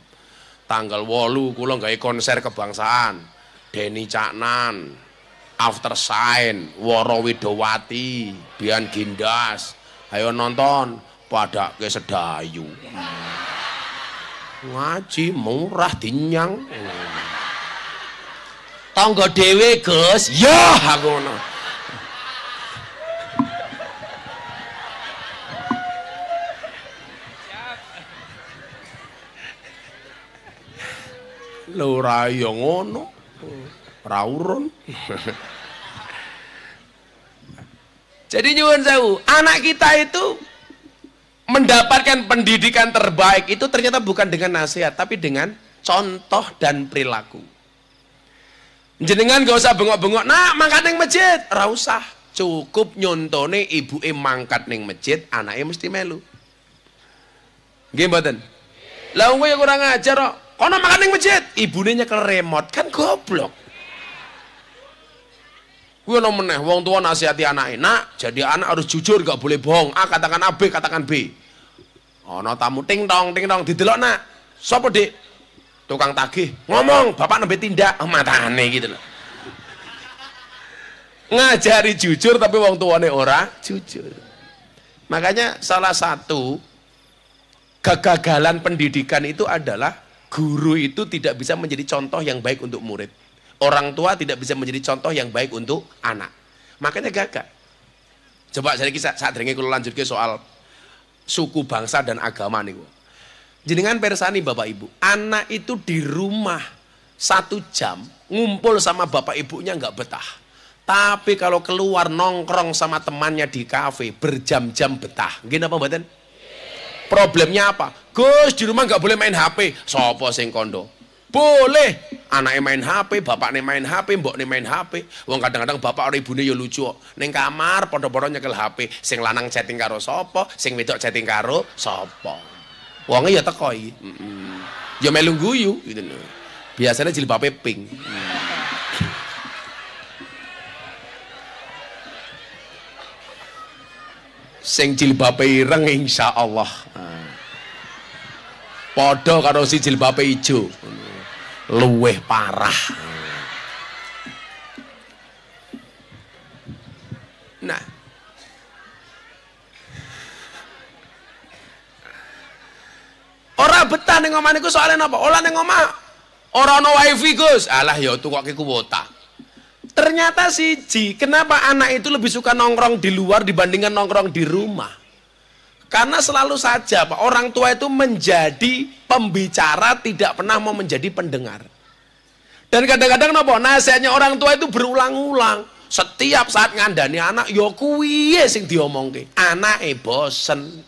Tanggal 8 kula gawe konser kebangsaan. Denny Caknan, After Shine, Woro Widowati, Bian Gindas. Ayo nonton, padake sedayu. Ngaji murah dinyang. Tangga dhewe, Gus. Ya, aku ngono. Lho ora ya ngono. Ora urun. Jadi nyuwun sewu, anak kita itu mendapatkan pendidikan terbaik itu ternyata bukan dengan nasihat, tapi dengan contoh dan perilaku. Jenengan gak usah bengok-bengok, nak mangkat ning masjid, ora usah. Cukup nyontone ibuke mangkat ning masjid, anake mesti melu. Nggih mboten? Lah wong kowe kurang ajar kok. Kono mangkat ning masjid, ibune nyekel remote, kan goblok. Kuwi ono meneh wong tua nasihati anake, nak, jadi anak harus jujur, gak boleh bohong. A katakan A, B katakan B. Ono tamu ting tong didelok, nak. Sopo, Dik? Tukang tagih ngomong, bapak nembe tindak matane gitu loh. Ngajari jujur tapi wong tuane ora jujur. Makanya salah satu kegagalan pendidikan itu adalah guru itu tidak bisa menjadi contoh yang baik untuk murid. Orang tua tidak bisa menjadi contoh yang baik untuk anak. Makanya gagal. Coba saya kisah saat dringe kula lanjutke soal suku, bangsa dan agama niku. Jenengan persani Bapak Ibu, anak itu di rumah 1 jam ngumpul sama bapak ibunya nggak betah. Tapi kalau keluar nongkrong sama temannya di kafe berjam-jam betah. Gini apa mboten? Problemnya apa? Gus, di rumah nggak boleh main HP. Sopo sing kondo? Boleh anaknya main HP, bapaknya main HP, mboknya main HP. Wong kadang-kadang bapak atau ibune ya lucu kok. Ning kamar padha-padha nyekel HP, sing lanang chatting karo sapa, sing wedok chatting karo sapa. Wonge ya teko iki. Ya melu guyu gitu lho. Biasanya jilbabe pink. Sing jilbabe ireng insyaallah. Padha karo si jilbabe ijo. Luweh parah. Nah, ora betah ning omah niku soalé napa? Olah ning omah ora ana wifi, Gus. Alah ya tukoke kuota. Ternyata siji, kenapa anak itu lebih suka nongkrong di luar dibandingkan nongkrong di rumah? Karena selalu saja Pak, orang tua itu menjadi pembicara, tidak pernah mau menjadi pendengar. Dan kadang-kadang napa? Nasihatnya orang tua itu berulang-ulang. Setiap saat ngandani anak, ya kuwi sing diomongke. Anake bosen.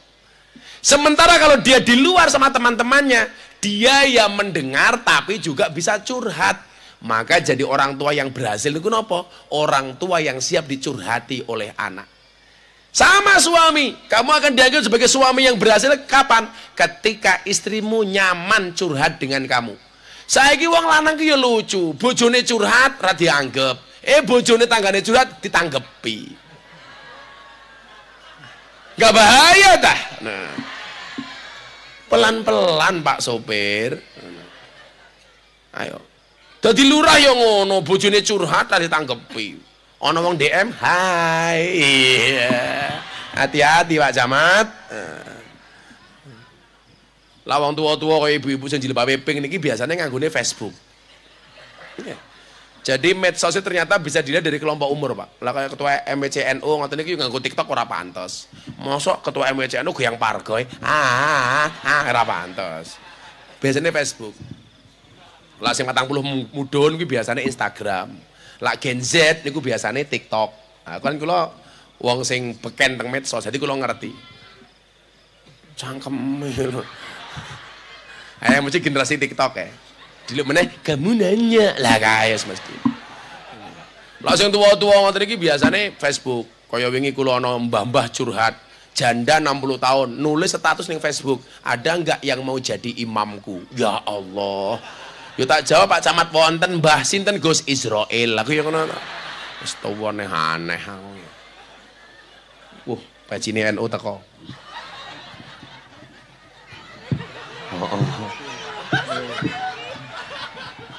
Sementara kalau dia di luar sama teman-temannya, dia yang mendengar tapi juga bisa curhat. Maka jadi orang tua yang berhasil itu napa? Orang tua yang siap dicurhati oleh anak. Sama suami, kamu akan dianggap sebagai suami yang berhasil kapan? Ketika istrimu nyaman curhat dengan kamu. Saiki wong lanang ki ya lucu, bojone curhat ra dianggep. Bojone tanggane curhat ditanggepi. Gak bahaya dah. Nah. Pelan-pelan Pak sopir. Ayo. Dadi lurah ya ngono, bojone curhat ra ditanggepi. Ono wong DM, hai, hati-hati Pak Camat. Lah wong tua-tua kaya ibu-ibu sing jilbabe pink niki biasanya nganggone Facebook. Jadi medsos ternyata bisa dilihat dari kelompok umur Pak. Lah kayak ketua MWCNU ngoten niki nganggo TikTok ora pantes. Mosok ketua MWCNU goyang pargoy, ora pantes. Biasanya Facebook. Lah sing 40 mudhun kuwi biasanya Instagram. Lah Gen Z niku biasanya TikTok. Nah, kan kula wong sing beken teng medsos, jadi kula ngerti. Cangkem. Mesti generasi TikTok ya. Dulu meneh kamu nanya lah kaya mesti. Lah sing tua-tua ngoten iki biasanya Facebook. Kaya wingi kula ana mbah-mbah curhat, janda 60 tahun, nulis status ning Facebook, ada enggak yang mau jadi imamku? Ya Allah. Yo tak jawab Pak Camat wonten Mbah sinten Gus Israel. Aku ya ngono. Wis tuwane aneh aku. Bajine NU teko.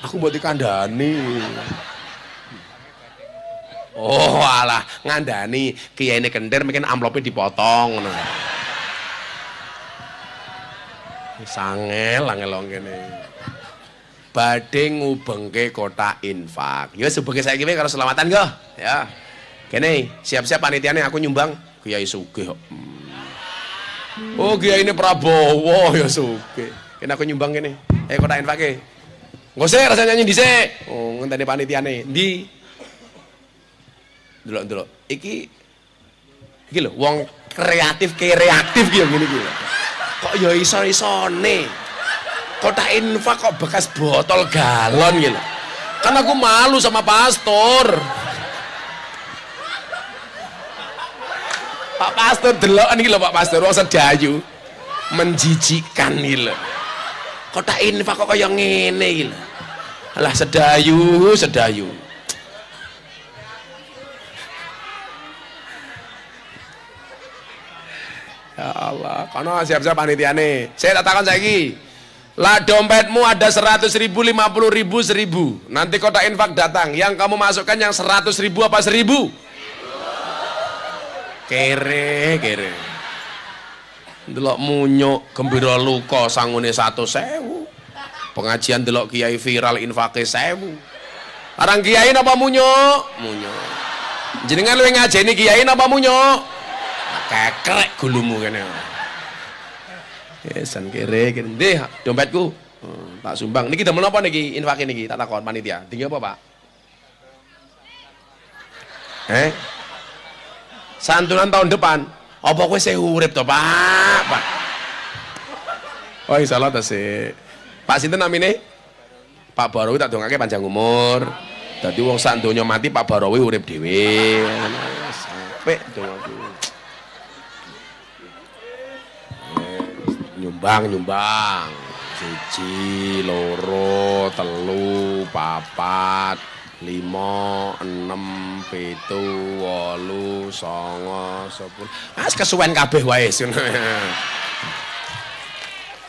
Aku mbok dikandani. Oh alah ngandani kiyaine kender mungkin amplopnya dipotong ngono. Sangel angel kene. Badhe ngubengke kotak infak. Ya sebagai saiki karo selamatan go. Ya. Kene siap-siap panitiane aku nyumbang Kiai sugih kok. Oh Kiai ini Prabowo ya sugih. Kene aku nyumbang kene. Kotak infake. Engko sik rasane nyanyi dhisik. Oh ngenteni panitiane. Ndi? Delok-delok. Iki lho wong kreatif reaktif ki ngene iki. Kok ya iso-isone. Kotak infak kok bekas botol galon gitu. Kan aku malu sama pastor. Pak pastor delokan iki lho Pak pastor wong sedayu. Menjijikkan iki lho. Kotak infak kok kaya ngene iki lho. Alah sedayu. Ya Allah, kono siap-siap panitiane. Saya tak takon saiki. Lah dompetmu ada 100.000, 50.000, 1.000. Nanti kotak infak datang. Yang kamu masukkan yang 100.000 apa 1.000? Kere. Delok munyuk, gembira luka sangune 100.000. Pengajian delok kiai viral infake 1.000. Arang kiai napa munyuk? Munyuk. Jenengan luwih ngajeni kiai napa munyuk? Kekrek gulumu kene. San kere ndih dompetku. Tak sumbang. Niki damel napa niki infak niki tak takon panitia. Tinggi apa, Pak? Santunan tahun depan. Apa kowe sing urip to, Pak? Oh, insyaallah ta sih. Pak sinten namine? Pak Barawi tak dongake panjang umur. Dadi wong sak donya mati Pak Barawi urip dhewe. Sampai dongaku. Nyumbang. 1, 2, 3, 4, 5, 6, 7, 8, 9, 10. Mas kesuwen kabeh wae.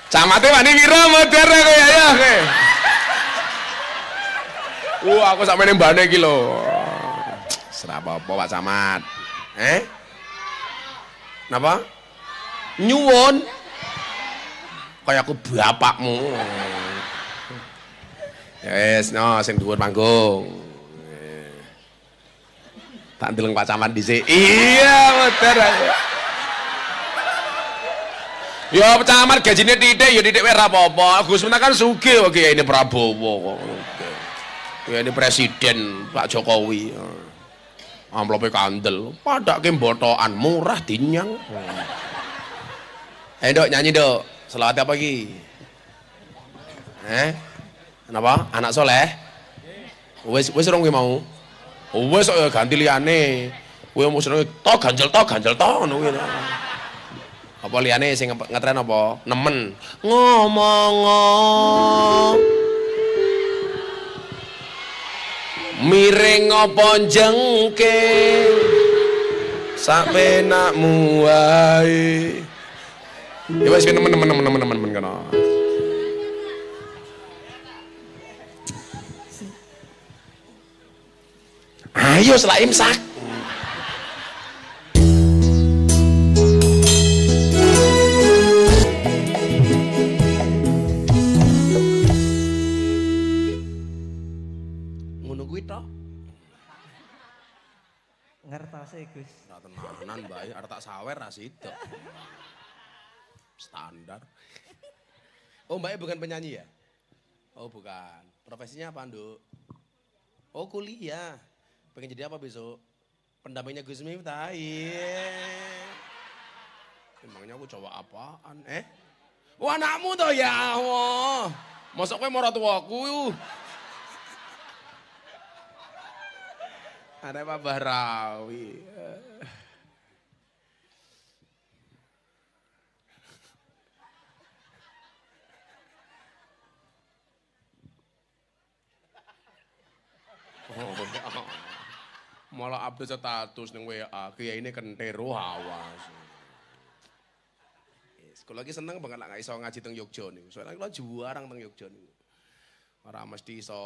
Camate wani pira modar kowe ya kowe. Aku sampe nembane iki lho. Serah apa-apa Pak Camat. Napa? Nyuwun. Kayak aku bapakmu. Yes, no, sing dhuwur panggung. Tak ndeleng Pak Camat dhisik. Iya, modar aku. Ya Pak Camat gajine titik ya titik wae ora apa-apa. Gus Miftah kan sugih kok ini Prabowo kok. Ya ini presiden Pak Jokowi. Amplope kandel, padake mbotokan murah dinyang. Dok nyanyi dok. Selawat apa iki? Kenapa? Anak soleh? Wis rong kowe mau. Wis kok ganti liyane. Kowe mesti ganjel to ngono kuwi. Apa liyane sing ngetren apa? Nemen. Ngomong miring apa jengking sak penakmu wae. Ya wis temen kono. Ayo setelah imsak. Ngono kuwi tok. Ngertose Gus. Ora tenanan Mbak, arep tak sawer ra sida. Standar. Oh Mbak bukan penyanyi ya? Oh bukan. Profesinya apa Nduk? Oh kuliah. Pengen jadi apa besok? Pendampingnya Gus Miftah. Iya. Emangnya aku coba apaan? Wah anakmu toh ya Allah. Masa kowe marang tuaku. Ada Pak Barawi. Malah update status ning WA, kiai ini kentero awas. Kalau lagi seneng banget lah iso ngaji teng Yogya niku. Soalnya kula juarang teng Yogya niku. Ora mesti iso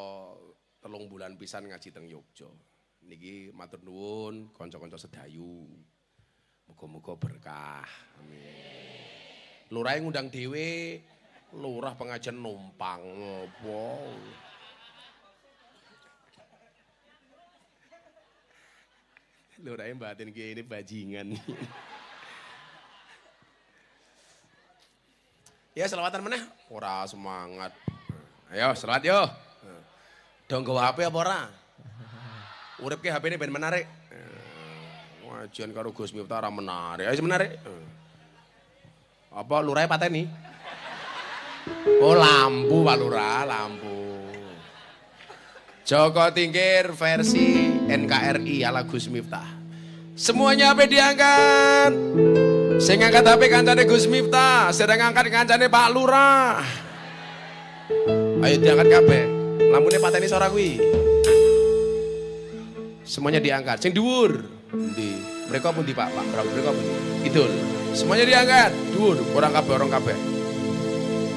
3 bulan pisan ngaji teng Yogya. Niki matur nuwun kanca-kanca sedayu. Muga-muga berkah. Amin. Lurah ngundang dhewe, lurah pengajian numpang. Wow. Lurahnya batin kayak ini bajingan. Ya selawatan meneh. Ora semangat. Ayo selawat yo. Dong gawa HP apa ora? Urip ke HP ini ben menarik. Wajian karo Gus Miftah ora menarik. Ayo menarik. Apa lurahnya pateni? Oh lampu Pak Lurah, lampu. Joko Tingkir versi NKRI ala Gus Miftah. Semuanya HP diangkat. Sing ngangkat HP kancane Gus Miftah, sedang ngangkat kancane Pak Lurah. Ayo diangkat kabeh. Lampune pateni suara kuwi. Semuanya diangkat. Sing dhuwur. Ndi? Mereka pun di Pak Prabu, mereka pun. Idul. Semuanya diangkat. Dhuwur, orang kabeh.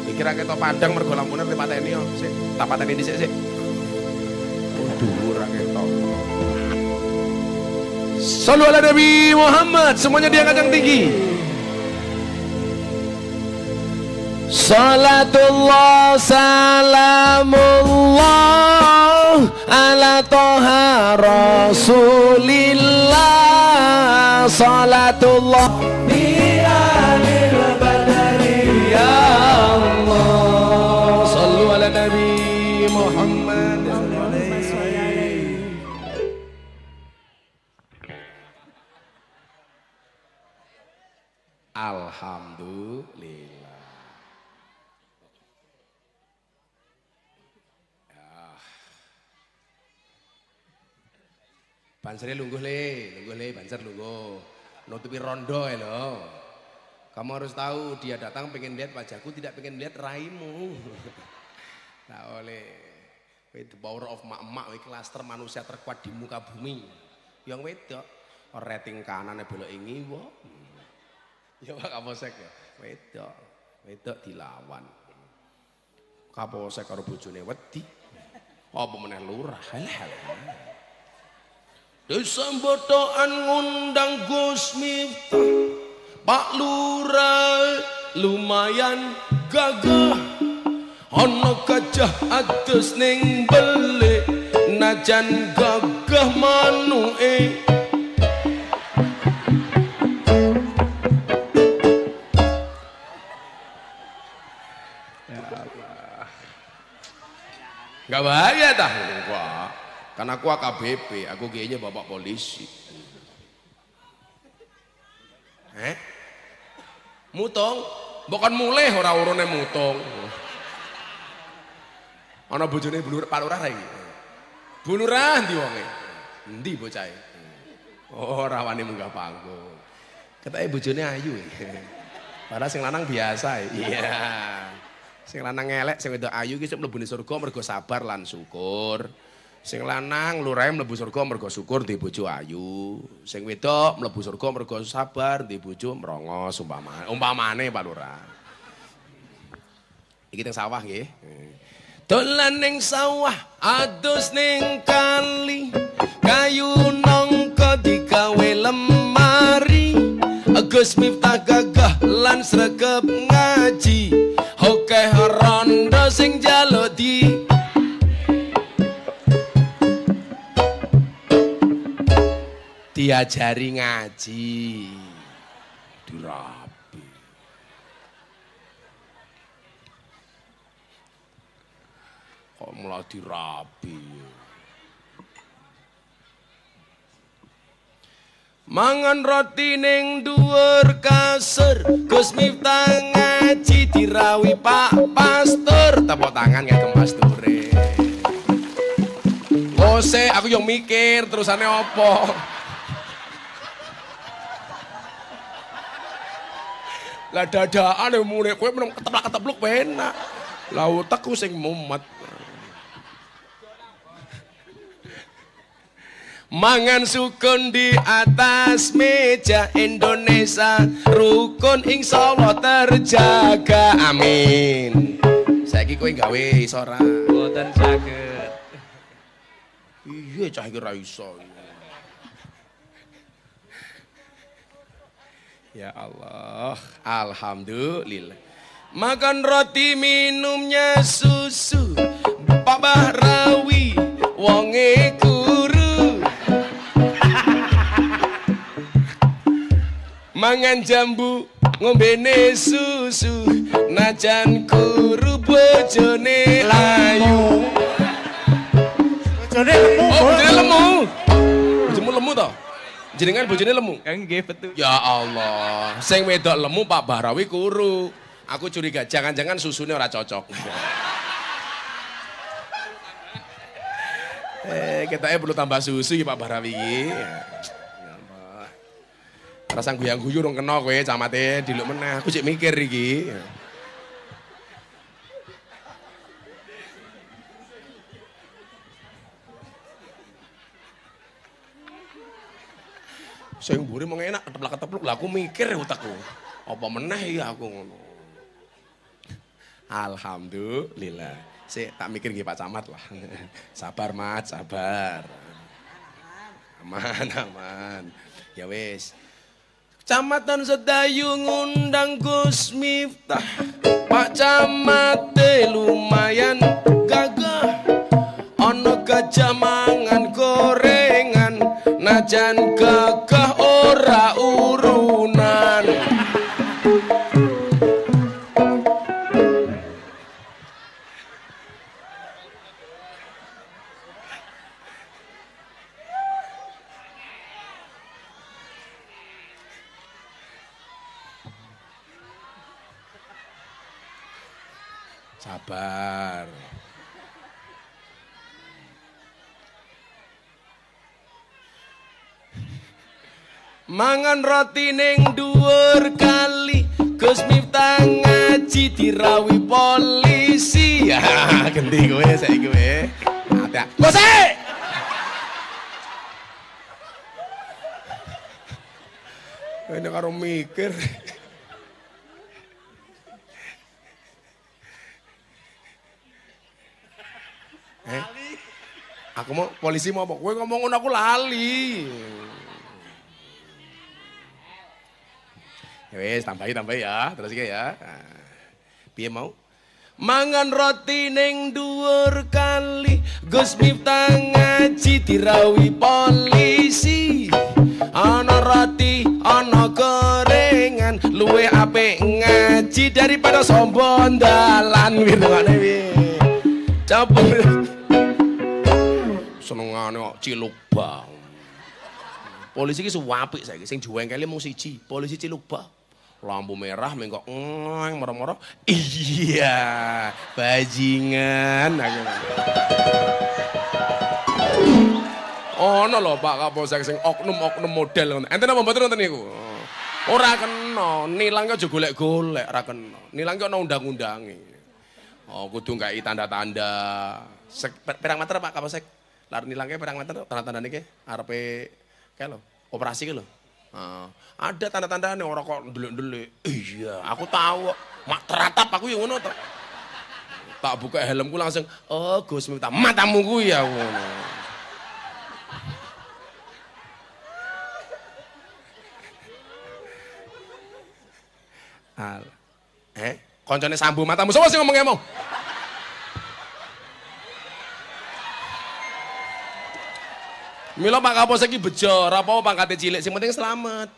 Dikira ketok padang mergo lampune pateni yo. Sik, tak pateni dhisik sik. Dhuwur ketok. Shallu ala Nabi Muhammad. Semuanya diangkat yang tinggi. Salatullah salamullah ala toha rasulillah. Salatullah bi alil badari ya Allah. Shallu ala Nabi Muhammad. Alhamdulillah. Ya, Bansere lungguh le, banser lungguh. Nutupi rondo ya lo. Kamu harus tahu dia datang pengen lihat wajahku, tidak pengen lihat raimu. Nah oleh the power of mak-mak, klaster manusia terkuat di muka bumi. Yang wedok, rating kanan belok ini, wo. Ya Pak Kapolsek ya, wedok dilawan. Kapolsek karo bojone wedi. Apa meneh lurah, hal-hal. Desa Botokan ngundang Gus Miftah, Pak Lurah lumayan gagah. Ana gajah adus ning belik, najan gagah manuke. Ya Allah. Gak bahaya dah, Pak. Karena aku AKBP, aku kayaknya bapak polisi. Mutong, bukan mulai ora urune mutong. Ana bojone Pak Lurah lagi. Bu Lurah ndi wonge? Endi bocahe? Oh, ora wani munggah panggung. Ketake bojone ayu. Padahal sing lanang biasa. Iya. Sing lanang elek, sing wedok ayu ki mlebu surga mergo sabar lan syukur. Sing lanang lurahe mlebu surga mergo syukur di bojo ayu. Sing wedok mlebu surga mergo sabar di bojo mrongos umpamane Pak Lurah. Iki teng sawah nggih. Dolan ning sawah adus ning kali, kayu nangka digawe lemari. Gus Miftah gagah lan sregep ngaji, akeh rondo sing njaluk diajari ngaji, dirapi. Kok malah dirapi. Mangan roti ning dhuwur kasur, Gus Miftah ngaji dirawi Pak Pastur, tepuk tangan ngagem pasture. Ose aku yang mikir terusane opo. Lah dadaan mune kowe meneng keteplak-ketepluk penak. Lah utekku sing mumet. Mangan sukun di atas meja, Indonesia rukun insyaallah terjaga, amin. Saiki kowe gawe iso ora? Mboten saged. Iya cah iki ra iso. Ya Allah, alhamdulillah. Makan roti minumnya susu, Pak Bahrawi wonge guru. Mangan jambu ngombene susu, najan guru bojone layu. Bojone lemu. Oh, bojone lemu. Bojomu lemu toh? Jenengan bojone lemu? Nggih betul. Ya Allah, sing wedok lemu Pak Bahrawi kuru. Aku curiga jangan-jangan susunya ora cocok. Kita perlu tambah susu ya Pak Bahrawi iki. Rasa guyang-guyu rong kena kowe camate diluk meneh. Aku sik mikir iki. Sing mburi mung enak keteplak-ketepluk lah aku mikir utekku. Apa meneh ya aku ngono. Alhamdulillah. Sik tak mikir nggih Pak Camat lah. Sabar Mat, sabar. Aman, aman. Ya wis. Kecamatan Sedayu ngundang Gus Miftah, Pak Camat lumayan gagah. Ono gajah mangan gorengan, najan gagah ora urunan. Sabar. Mangan roti ning dhuwur kali, Gus Miftah ngaji dirawi polisi. Ya, ganti kowe saiki kowe. Gus! Ini karo mikir. Aku mau polisi mau apa? Kowe ngomong ngono aku lali. Ya wes tambahi ya, terus iki ya. Piye mau? Mangan roti ning dhuwur kali, Gus Miftah ngaji dirawi polisi. Ana roti, ana gorengan, luwe apik ngaji daripada sombong dalan. Wirane piye? Campur. Senengane kok ciluk bang. Polisi ki suwapik saiki sing juwengkele mung siji, polisi ciluk bang. Lampu merah mengkok moro-moro. Iya, bajingan aku. Ono lho Pak Kapolsek sing oknum-oknum model ngono. Enten apa mboten ngoten niku? Ora kena, nilang aja golek-golek, ora kena. Nilang ki ono undang-undange. Oh, kudu ngkai tanda-tanda. Pirang meter Pak Kapolsek? Lar nilangke pirang meter tanda-tandane ki arepe kae lho, operasi ki lho. Ada tanda-tandane ora kok ndelik-ndelik. Iya, aku tahu kok. Mak teratap aku ya ngono to. Tak buka helmku langsung, "Oh, Gus Miftah, matamu kuwi ya ngono." Koncone sambu matamu. Sopo sing ngomong-ngomong? Mila Pak Kapolsek iki bejo, ora apa-apa pangkate cilik, sing penting selamat.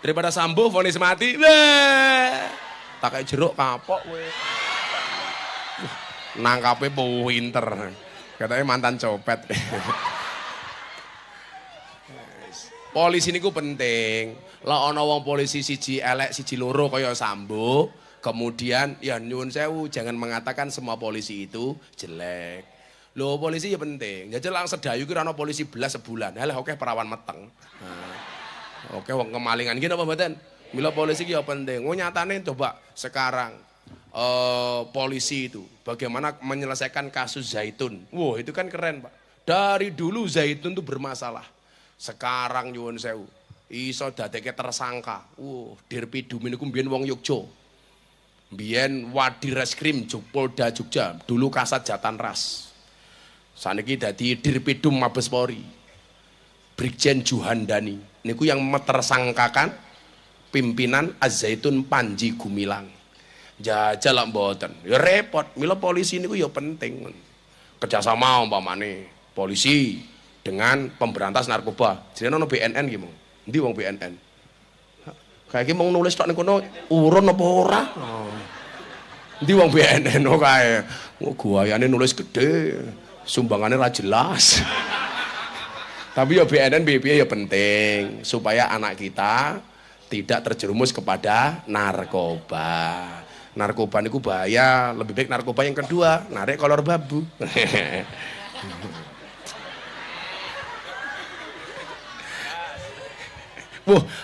Daripada sambuh vonis mati. Tak kayak jeruk kapok kowe. Nangkape pinter. Katanya mantan copet. Polisi niku penting. Lah ana wong polisi siji elek siji loro kaya sambo, kemudian ya nyuwun sewu jangan mengatakan semua polisi itu jelek. Lho polisi ya penting. Jajal lang sedayu ki ana polisi belas sebulan. Halah oke perawan meteng. Oke wong kemalingan iki napa mboten? Mila polisi ki ya penting. Oh nyatane coba sekarang polisi itu bagaimana menyelesaikan kasus Zaitun. Wah, itu kan keren, Pak. Dari dulu Zaitun itu bermasalah. Sekarang nyuwun sewu iso dadekke tersangka. Dirpidum niku mbiyen wong Yogya. Mbiyen Wadi Reskrim Polda Jogja, dulu Kasat Jatan Ras. Saniki dadi Dirpidum Mabes Polri. Brigjen Juhandani niku yang tersangkakan pimpinan Az-Zaitun Panji Gumilang. Jajal lak mboten. Ya repot. Mila polisi niku ya penting. Kerjasama umpamane polisi dengan pemberantas narkoba. Jenenge ono BNN ki mong. Endi wong BNN? Kayak iki mong nulis tok ning kono urun apa ora? Endi wong BNN kok kae. Guayane nulis gede. Sumbangane ra jelas. Tapi ya BNN piye ya penting supaya anak kita tidak terjerumus kepada narkoba. Narkoba niku bahaya, lebih baik narkoba yang kedua, narik kolor babu.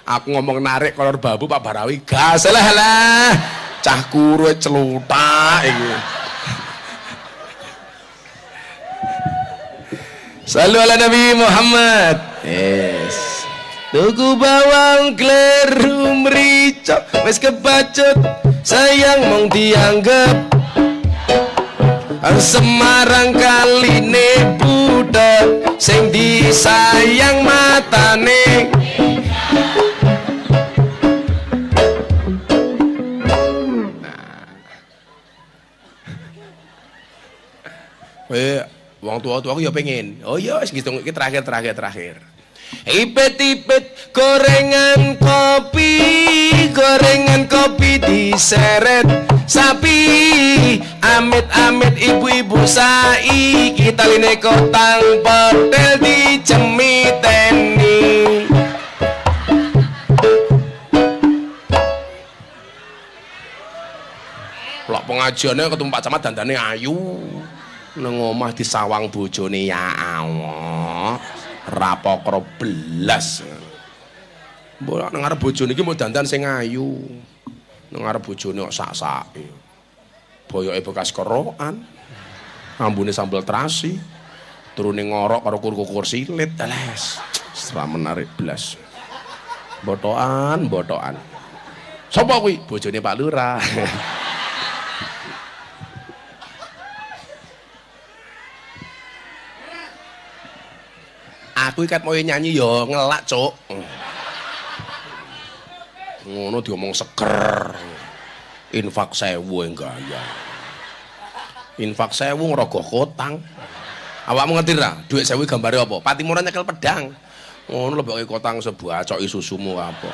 Aku ngomong narik kolor babu Pak Barawi, gas lah. Cah kuru celutak iki. Sallu ala Nabi Muhammad. Yes. Tuku bawang kleru mrica wis kebacut sayang mong dianggep Semarang kaline budhak sing disayang matane. Wong tua-tua aku ya pengen. Oh iya wis gitu iki terakhir. Ipet-ipet gorengan kopi diseret sapi. Amit-amit ibu-ibu saiki taline kotang petel dicemiteni. Lak pengajiannya ketumpak camat dandane ayu. Nang omah disawang bojone ya Allah. Rapokro belas. Mbok nang arep bojone iki mau dandan sing ayu. Nang arep bojone kok sak-sake. Boyoke bekas kerokan. Ambune sambal terasi. Turune ngorok karo kur-kur silit. Alas, ora menarik blas. Botokan. Sapa kuwi? Bojone Pak Lurah. Aku ikat mau nyanyi yo ngelak, Cuk. Ngono diomong seger. Infak 1000 gaya. Infak 1000 ngrogoh kotang. Awakmu ngerti ra? Dhuwit 1000 gambare apa? Patimono nyekel pedang. Ngono leboke kotang sebuah coki susumu apa.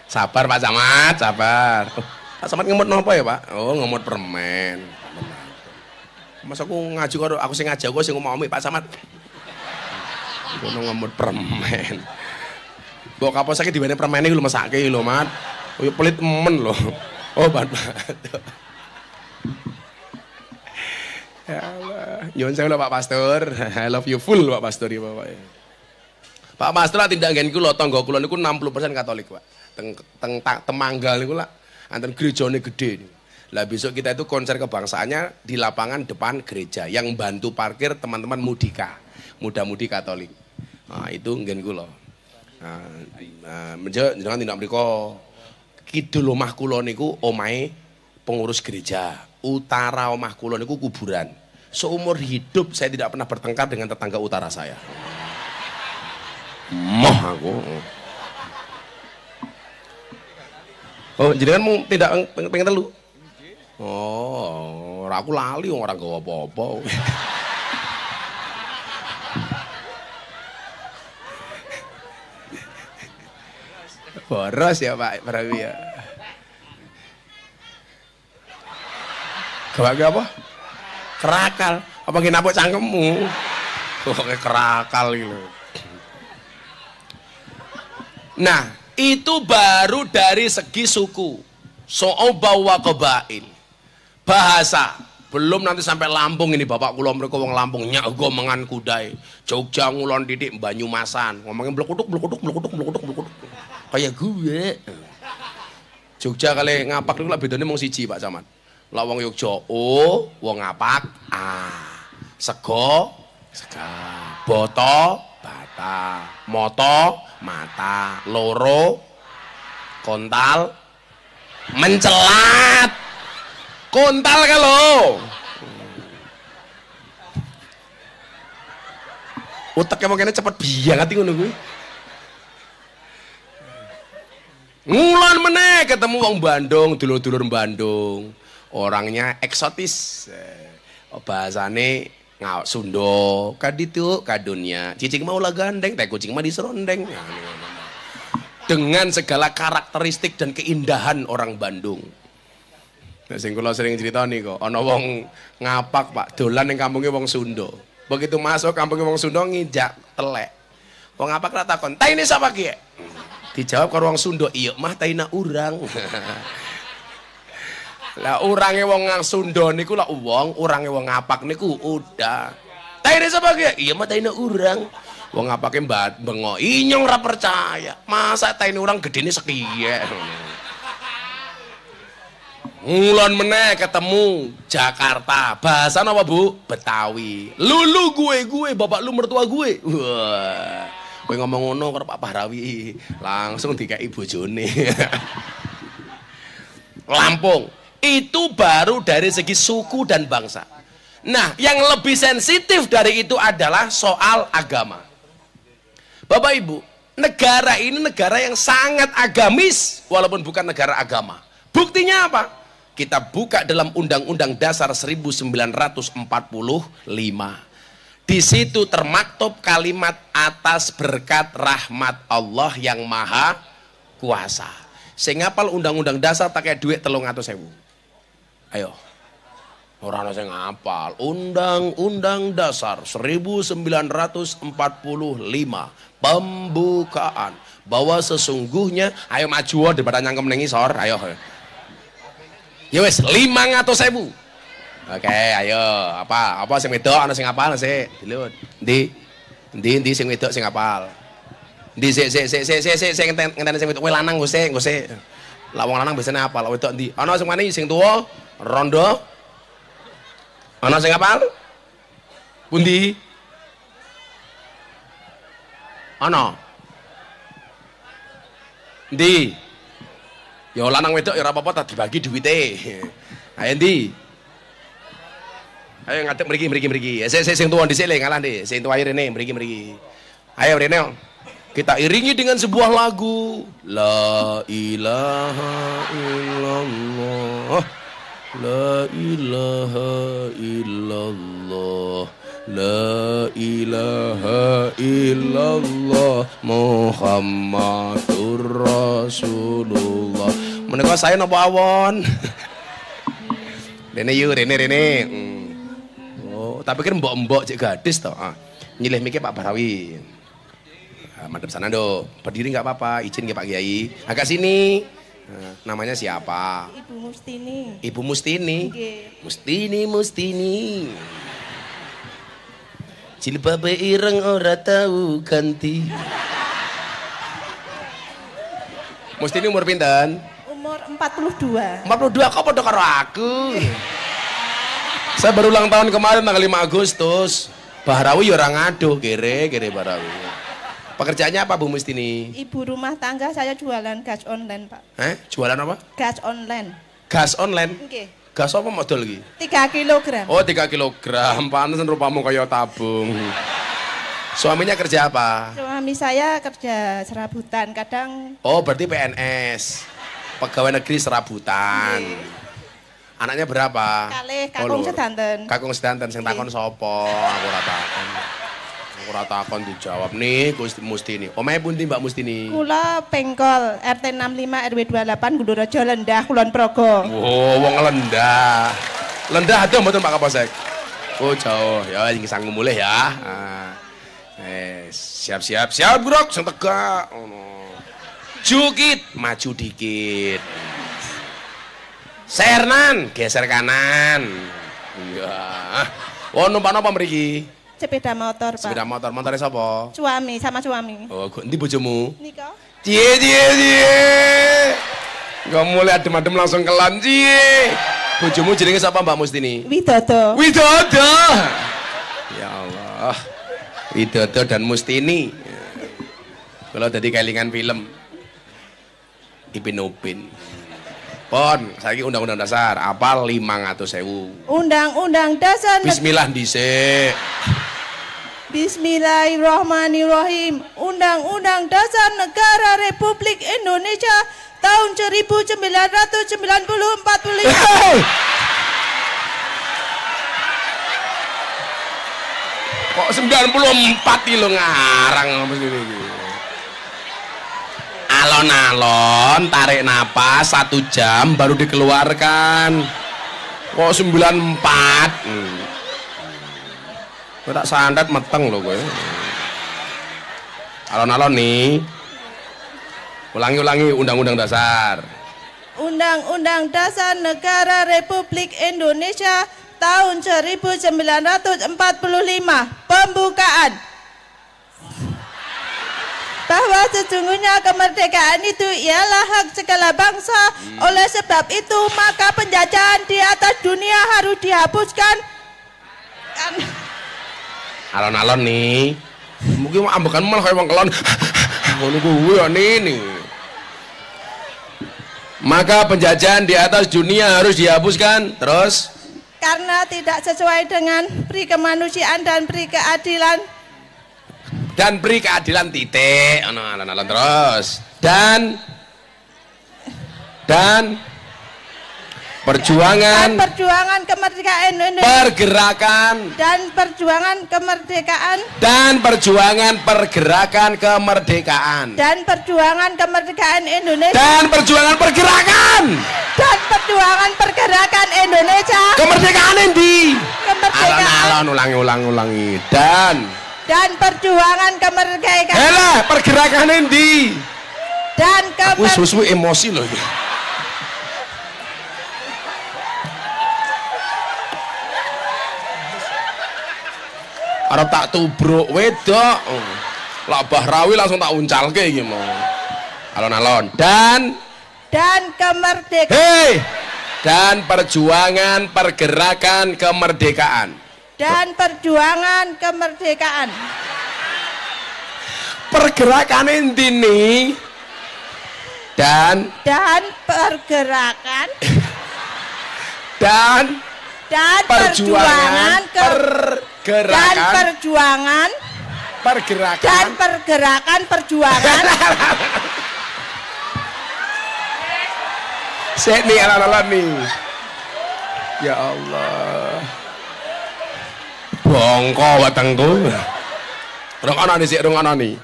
Sabar Pak Camat, sabar. Pak Camat ngemut napa ya, Pak? Oh, ngemut permen. Mas aku ngaji karo aku sing ngaji aku sing ngomong Pak Camat. Ngono ngemut permen. Mbok kapos saiki diwene permene iki lho mesake lho, Mat. Koyo pelit men lho. Oh, bantu. Ya Allah. Nyuwun sewu lho Pak Pastor. I love you full Pak Pastor ya Bapak. Pak Pastor tindak nggen kula tangga kula niku 60% Katolik, Pak. Temanggal niku lah anten gerejane gede. Lah besok kita itu konser kebangsaannya di lapangan depan gereja yang bantu parkir teman-teman Mudika, muda-mudi Katolik. Nah, itu nggen kula. Jenengan tindak mriku kidul omah kula niku omahe pengurus gereja, utara omah kula niku kuburan. Seumur hidup saya tidak pernah bertengkar dengan tetangga utara saya. Moh aku. Oh, jenengan mau tidak pengen telu? Oh, ora aku lali wong ora nggawa apa-apa. Boros ya Pak Prawi ya. Gawa apa? Kerakal. Apa ki napuk cangkemmu? Kok kerakal iki lho. Nah, itu baru dari segi suku. So'oba wa qabail. Bahasa. Belum nanti sampai Lampung ini bapak kula mereka wong Lampung nyago mangan kudai. Jogja ngulon didik Banyumasan. Ngomongin blekutuk. Kayak gue. Jogja kali ngapak niku lak bedane mung siji Pak Camat. Lah wong Yogya wong ngapak sego, boto, bata, moto, mata, loro, kontal, mencelat. Kontal kalau. Uteknya mau kene cepet banget ngono kuwi. Ngulon meneh ketemu wong Bandung, dulur-dulur Bandung. Orangnya eksotis. Bahasane Sunda, kaditu kadunya. Cicing mau lah gandeng, teh kucing mah diserondeng. Dengan segala karakteristik dan keindahan orang Bandung. Nah, sing kula sering critani kok, ana wong ngapak Pak, dolan ning kampunge wong Sunda. Begitu masuk kampunge wong Sunda ngijak telek. Wong ngapak ra takon, "Ta ini sapa ki?" Dijawab karo wong Sunda, "Iya, mah taina urang." Lah urange wong Sunda niku lah urange wong ngapak niku udah. Ta ini sapa ki? Iya, mah taina urang. Wong ngapake bengok, inyong ra percaya. Masa taine urang gedene sekiye. Ngulon meneh ketemu Jakarta. Bahasa apa Bu? Betawi. Lu gue, bapak lu mertua gue. Wah. Kowe ngomong ngono karo Pak Bahrawi, langsung dikai bojone. Lampung. Itu baru dari segi suku dan bangsa. Nah, yang lebih sensitif dari itu adalah soal agama. Bapak Ibu, negara ini negara yang sangat agamis walaupun bukan negara agama. Buktinya apa? Kita buka dalam Undang-Undang Dasar 1945. Di situ termaktub kalimat atas berkat rahmat Allah yang Maha Kuasa. Sing ngapal Undang-Undang Dasar tak kayak duit 300.000. Ayo. Ora ana sing ngapal. Undang-Undang Dasar 1945 pembukaan bahwa sesungguhnya ayo maju daripada nyangkem ning isor, ayo. Ya wis 500.000. Oke, ayo. Apa sing wedok ana sing apal sik. Dilut. Ndi sing wedok sing apal. Ndi sik ngenteni sing wedok kowe lanang nggo sik. Lah wong lanang biasane apal, wedok ndi? Ana sing mani sing tuwa, rondo. Ana sing apal? Pundi? Ana. Ndi? Ya lanang wedok ya ora apa-apa tak dibagi duwite. Ayo ndi? Ayo ngadeg mriki. Sing tuwa dhisik le ngalah Dik. Sing tuwa rene mriki. Ayo rene. Kita iringi dengan sebuah lagu. La ilaha illallah. La ilaha illallah. La ilaha illallah Muhammadur Rasulullah. Menika saya napa awon? Rene yuk, rene. Oh, tapi kan mbok-mbok cek gadis toh. Nyilih mikir Pak Barawi. Madep sana dong, berdiri nggak apa-apa, izin ke Pak Kiai. Agak sini. Namanya siapa? Ibu Mustini. Ibu Mustini. Okay. Mustini. Jilbabe ireng ora tahu ganti. Mustini umur pinten? Umur 42. 42 kok padha karo aku. Saya baru ulang tahun kemarin tanggal 5 Agustus. Bahrawi ya ora ngaduh, kere Bahrawi. Pekerjaannya apa Bu Mustini? Ibu rumah tangga, saya jualan gas online, Pak. Jualan apa? Gas online. Gas online? Oke. Gas apa modal lagi? 3 kilogram. Oh 3 kilogram, pantesan rupamu kayak tabung. Suaminya kerja apa? Suami saya kerja serabutan, kadang. Oh berarti PNS, pegawai negeri serabutan. Anaknya berapa? Kalih, kakung sedanten. Kakung sedanten, sing takon sopo? Aku ora takon dijawab nih, Gusti Mustini. Omahe pundi Mbak Mustini? Kula Pengkol, RT 65 RW 28 Gundurejo Lendah Kulon Progo. Oh, wong Lendah. Lendah adoh mboten Pak Kapolsek. Oh, jauh. Ya iki sanggup mulih ya. Siap, Bro, sing tegak ngono. Jukit, maju dikit. Sernan, geser kanan. Iya. Oh, numpak napa mriki? Sepeda motor, Pak. Sepeda motor, motornya sapa? Suami, sama suami. Oh, endi bojomu? Nika. Cie. Enggak mulai adem-adem langsung kelan, cie. Bojomu jenenge sapa Mbak Mustini? Widodo. Ya Allah. Widodo dan Mustini. Kalau jadi kelingan film. Ipin Upin. Pon, saiki undang-undang dasar, apal 500.000. Undang-undang dasar. Bismillah dhisik. Bismillahirrahmanirrahim. Undang-Undang Dasar Negara Republik Indonesia tahun 1945. Kok 94 iki lho ngarang mesti iki. Alon-alon tarik napas 1 jam baru dikeluarkan. Kok 94? Kowe tak sandat meteng lho kowe. Alon-alon nih. Ulangi Undang-Undang Dasar. Undang-Undang Dasar Negara Republik Indonesia tahun 1945. Pembukaan. Bahwa sesungguhnya kemerdekaan itu ialah hak segala bangsa. Oleh sebab itu maka penjajahan di atas dunia harus dihapuskan. Alon-alon nih. Mungkin ambekan malah kayak wong kelon. Ngono kuwi ini. Maka penjajahan di atas dunia harus dihapuskan. Terus karena tidak sesuai dengan pri kemanusiaan dan pri keadilan. Dan beri keadilan titik. Alon-alon terus. Dan perjuangan kemerdekaan Indonesia. Pergerakan kemerdekaan Indonesia. Kemerdekaan endi? Alon-alon ulangi. Dan perjuangan kemerdekaan. Helah, pergerakan endi? Dan susu emosi loh. Arep tak tubruk wedok. Lah Bahrawi langsung tak uncalke iki mau. Alon-alon dan kemerdekaan. hei dan perjuangan pergerakan kemerdekaan. Dan perjuangan kemerdekaan. Pergerakan intini dan pergerakan dan perjuangan perjuangan Sik nih alon-alon nih. Ya Allah. Bongko wetengku. Rong ana nih sik rong ana nih.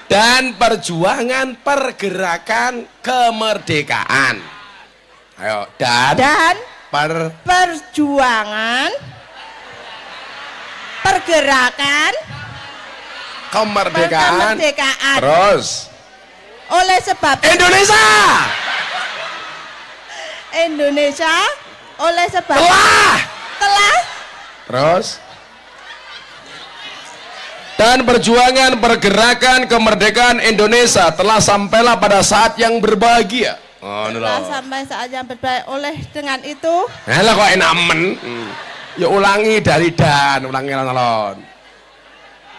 Dan perjuangan pergerakan kemerdekaan. Ayo, dan perjuangan pergerakan kemerdekaan. Terus oleh sebab Indonesia oleh sebab telah terus dan perjuangan pergerakan kemerdekaan Indonesia telah sampailah pada saat yang berbahagia. Telah sampai saat yang berbahagia. Oleh dengan itu, lah kok enak men. Ya ulangi dari ulangi alon-alon.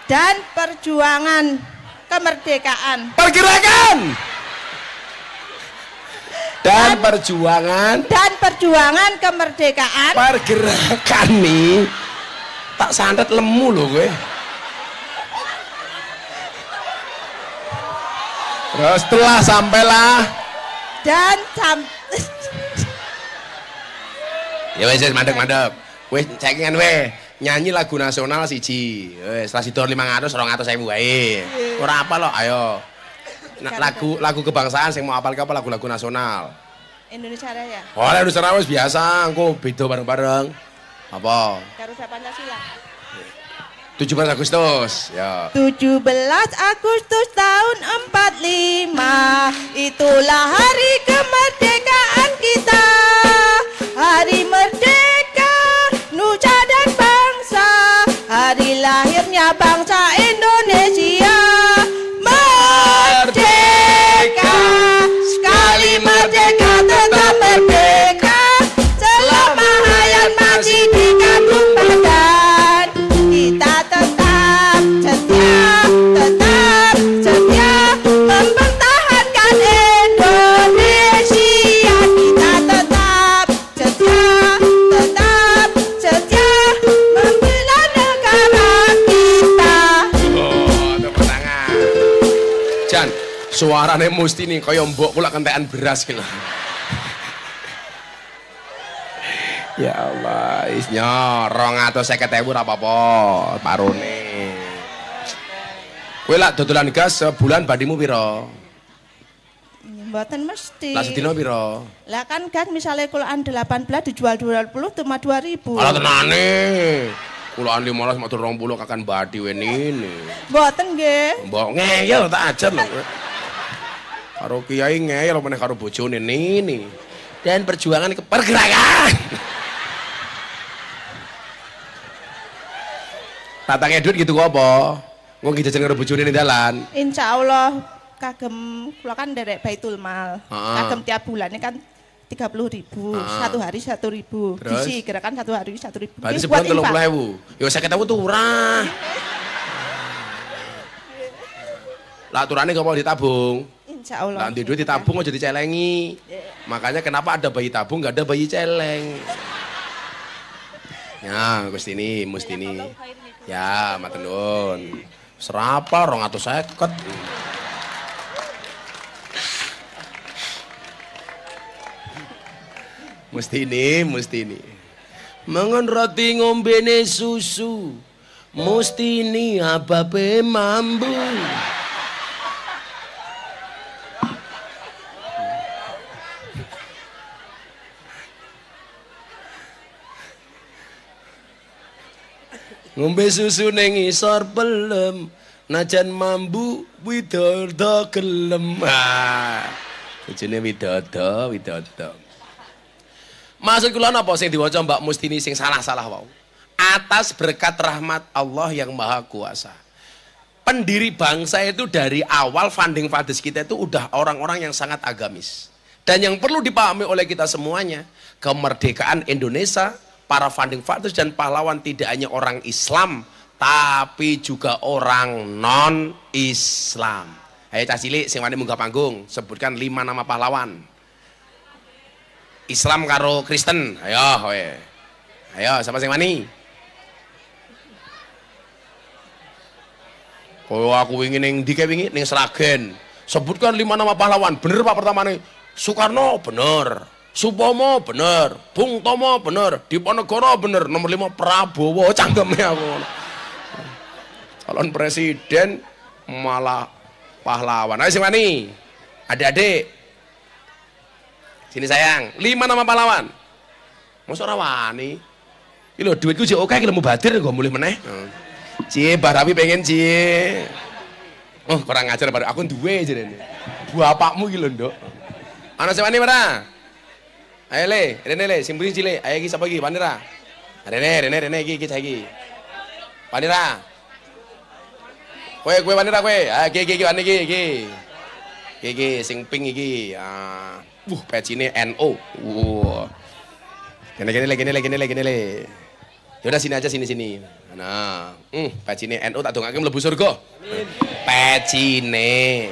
Dan perjuangan kemerdekaan. Pergerakan. Dan perjuangan kemerdekaan. Pergerakan nih. Tak santet lemu loh gue. Terus setelah sampailah dan ya wes mandek wes cekingan weh nyanyi lagu nasional siji wes setelah sidor 500 200 wae ora apa lo ayo lagu kebangsaan sing mau apal ke apa lagu nasional Indonesia Raya. Indonesia Raya wes biasa engko beda bareng-bareng apa Garuda Pancasila 17 Agustus ya 17 Agustus tahun 45 itulah hari kemerdekaan kita, hari merdeka nusa dan bangsa, hari lahirnya bangsa Indonesia. Merdeka, sekali merdeka tetap merdeka, selama hayat masih di kandung badan kita tetap setia mempertahankan Indonesia. Kita tetap setia membela negara kita. Tepuk tangan Jan suarane mesti nih kaya mbok kula kentekan beras gitu. Ya Allah, isnya 250.000 ora apa-apa, parone. Kowe lak dodolan gas sebulan badimu piro? Mboten mesti. Lah sedina piro? Lah kan gas misalnya kulaan 18 dijual 20 cuma 2.000. Alah tenane. Kulaan 15 matur 20 kakan badi wenine. Mboten nggih. Mbok ngeyel tak ajar lho. Karo kiai ngeyel meneh karo bojone nini. Dan perjuangan pergerakan. Tatangnya duit gitu apa? Ngomong jajan karo bojone ning dalan. Insyaallah kagem kula kan nderek Baitul Mal. Kagem tiap bulan ini kan 30.000, satu hari 1.000. Bisi gerakan satu hari 1.000. Berarti sebulan 30.000. Ya 50.000 tuh murah. Lah aturane kok mau ditabung? Insyaallah. Nanti duit ditabung aja dicelengi. Makanya kenapa ada bayi tabung nggak ada bayi celeng? Ya, Mustini. Ya, matur nuwun. Serapa 250. Mustini. Mangan roti ngombene susu. Mustini ababe mambu. Ngombe susu ning isor pelem, najan mambu widodo gelem. Bojone widodo. Maksud kula napa sing diwaca Mbak Mustini sing salah-salah wae? atas berkat rahmat Allah yang Maha Kuasa. Pendiri bangsa itu dari awal founding fathers kita itu udah orang-orang yang sangat agamis. Dan yang perlu dipahami oleh kita semuanya, kemerdekaan Indonesia, para founding fathers dan pahlawan tidak hanya orang Islam, tapi juga orang non-Islam. Ayo cah cilik sing wani munggah panggung, sebutkan 5 nama pahlawan. Islam karo Kristen. Ayo, we. Ayo, siapa sing wani? Oh, aku ingin ning ndi wingi ning Sragen. Sebutkan 5 nama pahlawan. Bener Pak pertamane? Soekarno bener. Supomo bener. Bung Tomo bener. Diponegoro bener. Nomor 5 Prabowo cangkeme aku. Calon presiden malah pahlawan. Ayo sing wani? Adik-adik. Sini sayang. 5 nama pahlawan. Mosok ora wani. Iki lho duitku jek oke iki lho mubadir nggo mulih meneh. Cie, Barawi pengen cie. Oh, kurang ngajar baru aku duwe jenenge. Bapakmu iki lho, Nduk. Ana sing wani ora? Ayo le, rene le, sing mburi cilik. Ayo iki sapa iki? Wani ra? Rene iki cah iki. Wani ra? Kowe wani ra kowe? Ah, iki wani iki. Iki sing pink iki. Ah, pecine NO. Gini le. Ya udah sini aja sini. Nah, pecine NU tak dongake mlebu surga. Pecine.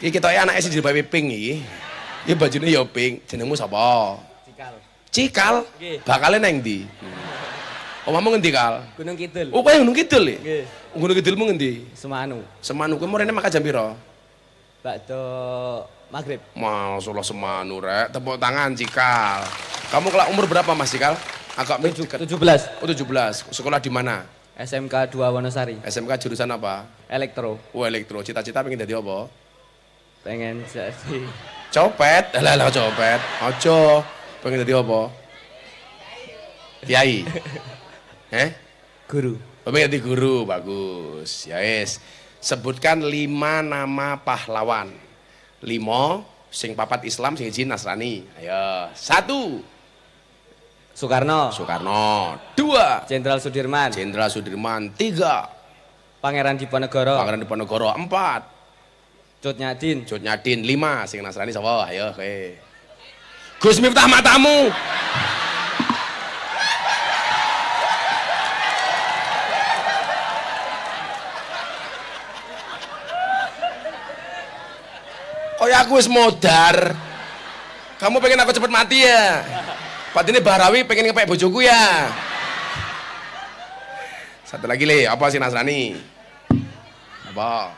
Iki ketoke anake sing jilbabe pink iki. Iki bajune ya pink. Jenengmu sapa? Cikal. Bakale nang ndi? Omahmu ngendi, Kal? Gunung Kidul. Oh, kowe Gunung Kidul ya? Nggih. Gunung Kidulmu ngendi? Semanu. Semanu. Kowe mrene makan jam pira? Bakdo maghrib. Masyaallah Semanu rek. Tepuk tangan Cikal. Kamu kelak umur berapa Mas Cikal? Agak 17. Oh 17. Sekolah di mana? SMK 2 Wonosari. SMK jurusan apa? Elektro. Oh elektro. Cita-cita pengen jadi apa? Pengen jadi Copet. Lah copet. Ojo. Pengen jadi apa? Kiai. guru. Pengen jadi guru. Bagus. Ya wis. Sebutkan 5 nama pahlawan. 5 sing papat Islam, sing 1 Nasrani. Ayo. 1. Soekarno. 2. Jenderal Sudirman. 3. Pangeran Diponegoro. 4. Cut Nyadin. 5 sing Nasrani sapa? Ayo kowe. Gus Miftah matamu. Kaya aku wis modar. Kamu pengen aku cepet mati ya? Pak ini Barawi pengen ngepek bojoku ya? Satu lagi le, apa sih Nasrani? Apa?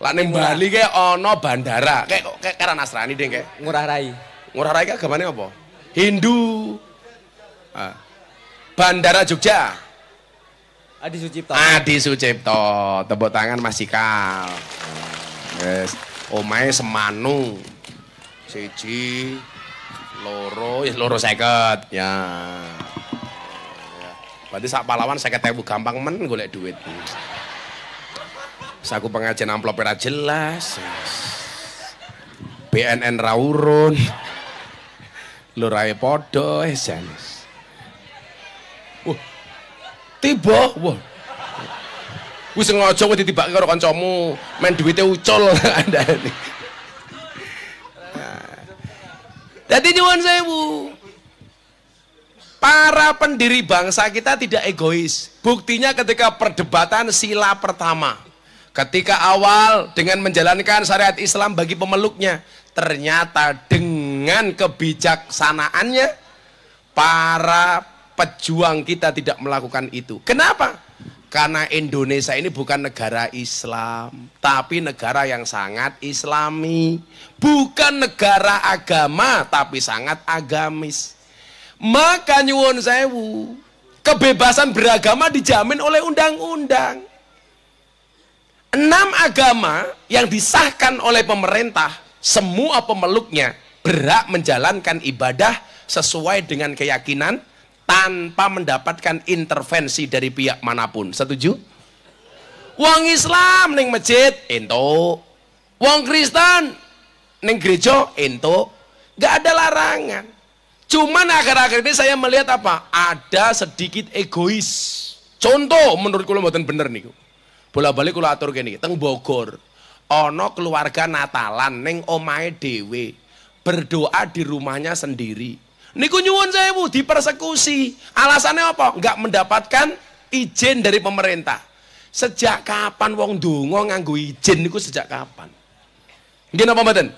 Lah ning Bali kayak ono bandara, kayak karena Nasrani deh kayak. Ngurah Rai. Ngurah Rai kayak agamanya apa? Hindu. Bandara Jogja. Adi Sucipto. Adi Sucipto. Tepuk tangan Mas Cikal. Yes. Omae Semanu. 1 loro 50 ya. Berarti sak pahlawan 50.000 gampang men golek duit. Saku pengajian amplop ora jelas. BNN ra urun. Lurae padha jenis. Tiba, wah. Wis sengaja kowe ditibake karo kancamu, men duwite ucul andane. Jadi nyuwun sewu. Para pendiri bangsa kita tidak egois. Buktinya ketika perdebatan sila pertama. Ketika awal dengan menjalankan syariat Islam bagi pemeluknya. Ternyata dengan kebijaksanaannya para pejuang kita tidak melakukan itu. Kenapa? Karena Indonesia ini bukan negara Islam, tapi negara yang sangat Islami. Bukan negara agama, tapi sangat agamis. Maka nyuwun sewu, kebebasan beragama dijamin oleh undang-undang. 6 agama yang disahkan oleh pemerintah, semua pemeluknya berhak menjalankan ibadah sesuai dengan keyakinan, tanpa mendapatkan intervensi dari pihak manapun. Setuju? Wong Islam ning masjid entuk, wong Kristen ning gereja entuk, gak ada larangan. Cuman akhir-akhir ini saya melihat apa? Ada sedikit egois. Contoh menurut kula mboten bener niku. Bola-balik kula atur kene teng Bogor. Ana keluarga Natalan ning omahe dhewe. Berdoa di rumahnya sendiri. Niku nyuwun sewu dipersekusi. Alasannya apa? Enggak mendapatkan izin dari pemerintah. Sejak kapan wong donga nganggo izin niku sejak kapan? Nggih napa mboten?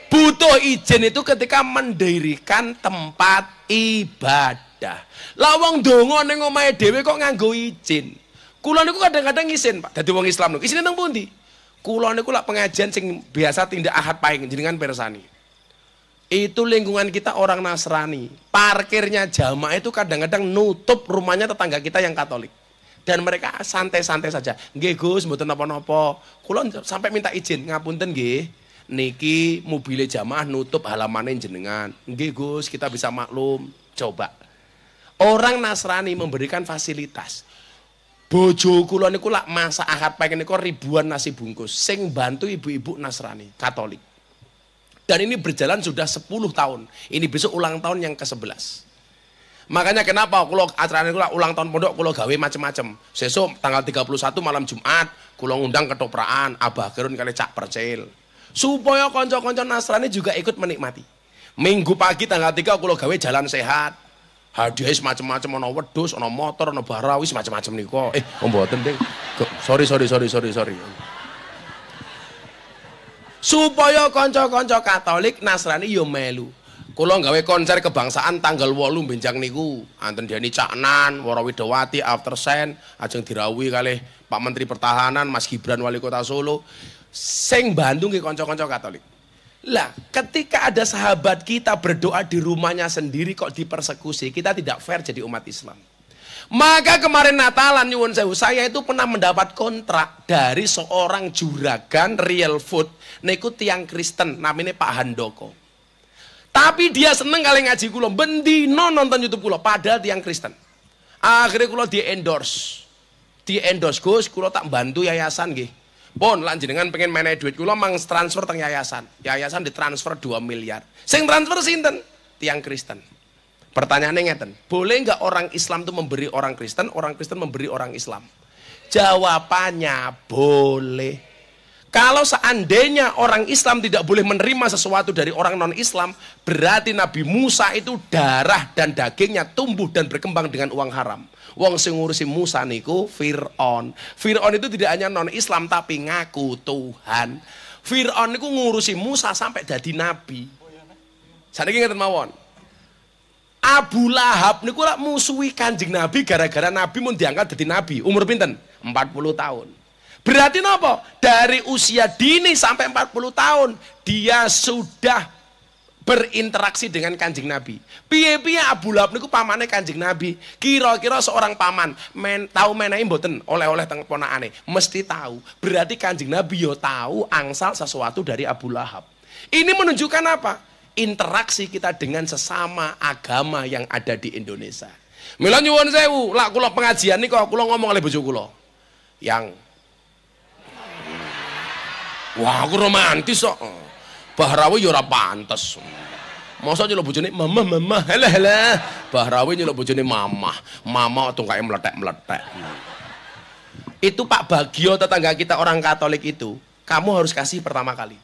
Butuh izin itu ketika mendirikan tempat ibadah. Lah wong donga ning omahe dhewe kok nganggo izin. Kula niku kadang-kadang izin, Pak. Dadi wong Islam niku izin nang pundi? Kula niku lak pengajian sing biasa tindak ahad paing jenengan persani. Itu lingkungan kita orang Nasrani. Parkirnya jamaah itu kadang-kadang nutup rumahnya tetangga kita yang Katolik. Dan mereka santai-santai saja. Nggih Gus, mboten napa-napa. Kula sampai minta izin, ngapunten nggih. Niki mobil jamaah nutup halamannya jenengan. Nggih Gus, kita bisa maklum. Coba. Orang Nasrani memberikan fasilitas. Bojo kula niku lak masak ahad paing niku ribuan nasi bungkus. Sing bantu ibu-ibu Nasrani, Katolik. Dan ini berjalan sudah 10 tahun. Ini besok ulang tahun yang ke-11. Makanya kenapa kula acarane kula ulang tahun pondok kula gawe macem-macem. Sesuk tanggal 31 malam Jumat kula ngundang ketopraan Abah Gerun kali Cak Percil. Supaya konco-konco Nasrani juga ikut menikmati. Minggu pagi tanggal 3 kula gawe jalan sehat. Hadiah macam-macam, ana wedhus, ana motor, ana barawis macam-macam niku. Mboten Ding. Sorry. Supaya konco-konco Katolik Nasrani yo melu. Kula gawe konser kebangsaan tanggal 8 benjang niku. Anten Deni Caknan, Wara Widawati, Aftersen, ajeng dirawuhi kalih Pak Menteri Pertahanan, Mas Gibran Wali Kota Solo. Sing Bandung ke konco-konco Katolik. Lah, ketika ada sahabat kita berdoa di rumahnya sendiri kok dipersekusi, kita tidak fair jadi umat Islam. Maka kemarin Natalan nyuwun sewu, saya itu pernah mendapat kontrak dari seorang juragan real food, niku tiang Kristen, namanya Pak Handoko. Tapi dia seneng kali ngaji kula, bendino nonton YouTube kula, padahal tiang Kristen. Akhirnya kula di endorse Gus, kula tak bantu yayasan nggih. Pun lan jenengan pengen menehi duit kula mang transfer teng yayasan. Yayasan ditransfer 2 miliar. Sing transfer sinten? Tiang Kristen. Pertanyaannya ngeten, boleh nggak orang Islam itu memberi orang Kristen memberi orang Islam? Jawabannya boleh. Kalau seandainya orang Islam tidak boleh menerima sesuatu dari orang non-Islam, berarti Nabi Musa itu darah dan dagingnya tumbuh dan berkembang dengan uang haram. Wong sing ngurusi Musa niku Fir'aun. Fir'aun itu tidak hanya non-Islam tapi ngaku Tuhan. Fir'aun niku ngurusi Musa sampai jadi nabi. Saniki ngeten mawon. Abu Lahab niku lak musuhi Kanjeng Nabi gara-gara Nabi mun diangkat jadi nabi. Umur pinten? 40 tahun. Berarti napa? Dari usia dini sampai 40 tahun dia sudah berinteraksi dengan Kanjeng Nabi. Piye-piye Abu Lahab niku pamane Kanjeng Nabi. Kira-kira seorang paman tahu menehi mboten oleh-oleh teng ponakane? Mesti tahu. Berarti Kanjeng Nabi yo tahu angsal sesuatu dari Abu Lahab. Ini menunjukkan apa? Interaksi kita dengan sesama agama yang ada di Indonesia. Mila nyuwun sewu, lak kula pengajian niku kula ngomong oleh bojo kula. Wah, aku romantis kok. Bahrawi yo ora pantes. Masa nyeluk bojone mama. Halah. Bahrawi nyeluk bojone mama tungkae meletek-meletek. Itu Pak Bagio tetangga kita orang Katolik itu, kamu harus kasih pertama kali.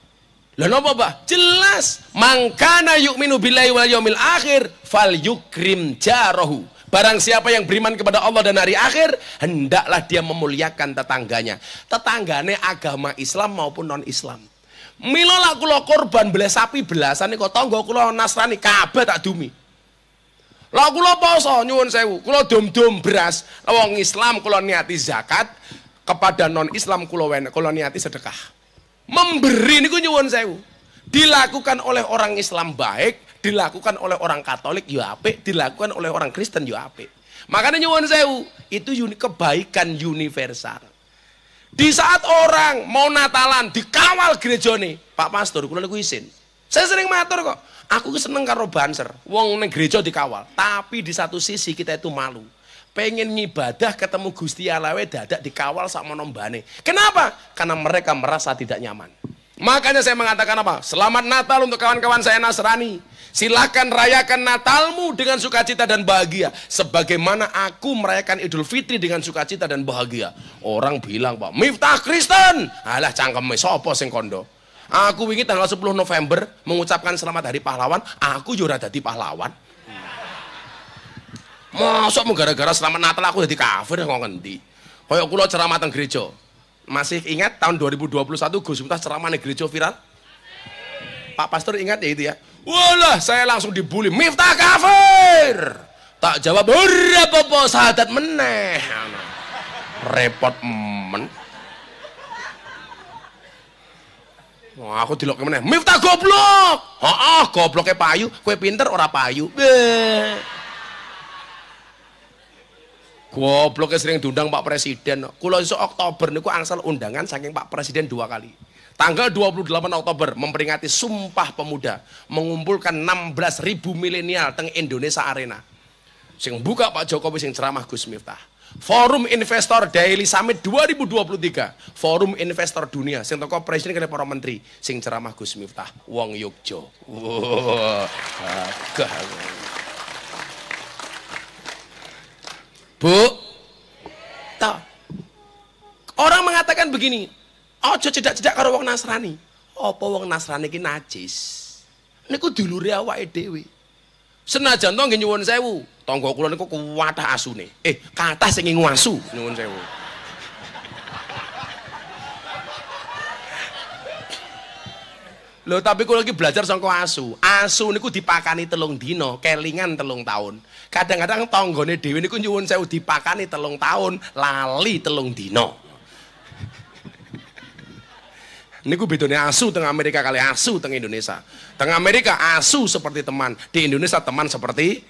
Lah napa, Pak? Jelas, mangkana yu'minu billahi wal yaumil akhir falyukrim jarahu. Barang siapa yang beriman kepada Allah dan hari akhir, hendaklah dia memuliakan tetangganya. Tetanggane agama Islam maupun non-Islam. Mila lah kula korban belah sapi belasan kok tangga kula Nasrani kabeh tak dumi. Lah kula poso nyuwun sewu, kula dom-dom beras. Wong Islam kula niati zakat, kepada non-Islam kula niati sedekah. Memberi niku nyuwun sewu. Dilakukan oleh orang Islam baik, dilakukan oleh orang Katolik ya apik, dilakukan oleh orang Kristen ya apik. Makanya nyuwun sewu, itu kebaikan universal. Di saat orang mau Natalan dikawal gerejane, Pak Pastor kula niku isin. Saya sering matur kok, aku seneng karo banser, wong ning gereja dikawal. Tapi di satu sisi kita itu malu. Pengen ngibadah ketemu Gusti Allah dadak dikawal sakmono mbane. Kenapa? Karena mereka merasa tidak nyaman. Makanya saya mengatakan apa? Selamat Natal untuk kawan-kawan saya Nasrani. Silakan rayakan Natalmu dengan sukacita dan bahagia. Sebagaimana aku merayakan Idul Fitri dengan sukacita dan bahagia. Orang bilang, Pak, Miftah Kristen. Alah cangkeme, sopo sing kondo. Aku wingi tanggal 10 November mengucapkan selamat hari pahlawan. Aku juga dadi pahlawan. Masuk mau gara-gara selamat Natal aku dadi kafir kok ngendi. Kayak kula ceramah teng gereja. Masih ingat tahun 2021 Gus Miftah ceramah di gereja viral? Pak Pastor ingat ya itu ya? Walah, saya langsung dibully. Miftah kafir. Tak jawab, berapa po sahadat meneh. Repot men. Wah, aku dilok meneh. Miftah goblok. Heeh, gobloknya payu. Kowe pinter ora payu. Gobloknya sering diundang Pak Presiden. Kula iso Oktober niku angsal undangan saking Pak Presiden 2 kali. Tanggal 28 Oktober memperingati Sumpah Pemuda, mengumpulkan 16.000 milenial teng Indonesia Arena. Sing buka Pak Jokowi, sing ceramah Gus Miftah. Forum Investor Daily Summit 2023. Forum Investor Dunia sing toko presiden kali para menteri, sing ceramah Gus Miftah. Wong Yogyo. Bu, tak. Orang mengatakan begini, ojo cedak-cedak karo wong Nasrani. Apa wong Nasrani iki najis? Niku dulure awake dhewe. Senajan to nggih nyuwun sewu, tangga kula niku kuwathah asune. Kathah sing ngingu asu, nyuwun sewu. Loh, tapi kula iki belajar saka asu. Asu niku dipakani 3 dina, kelingan 3 tahun. Kadang-kadang tanggane dhewe niku nyuwun sewu dipakani 3 tahun, lali 3 dina. Niku bedone asu teng Amerika kali asu teng Indonesia. Teng Amerika asu seperti teman, di Indonesia teman seperti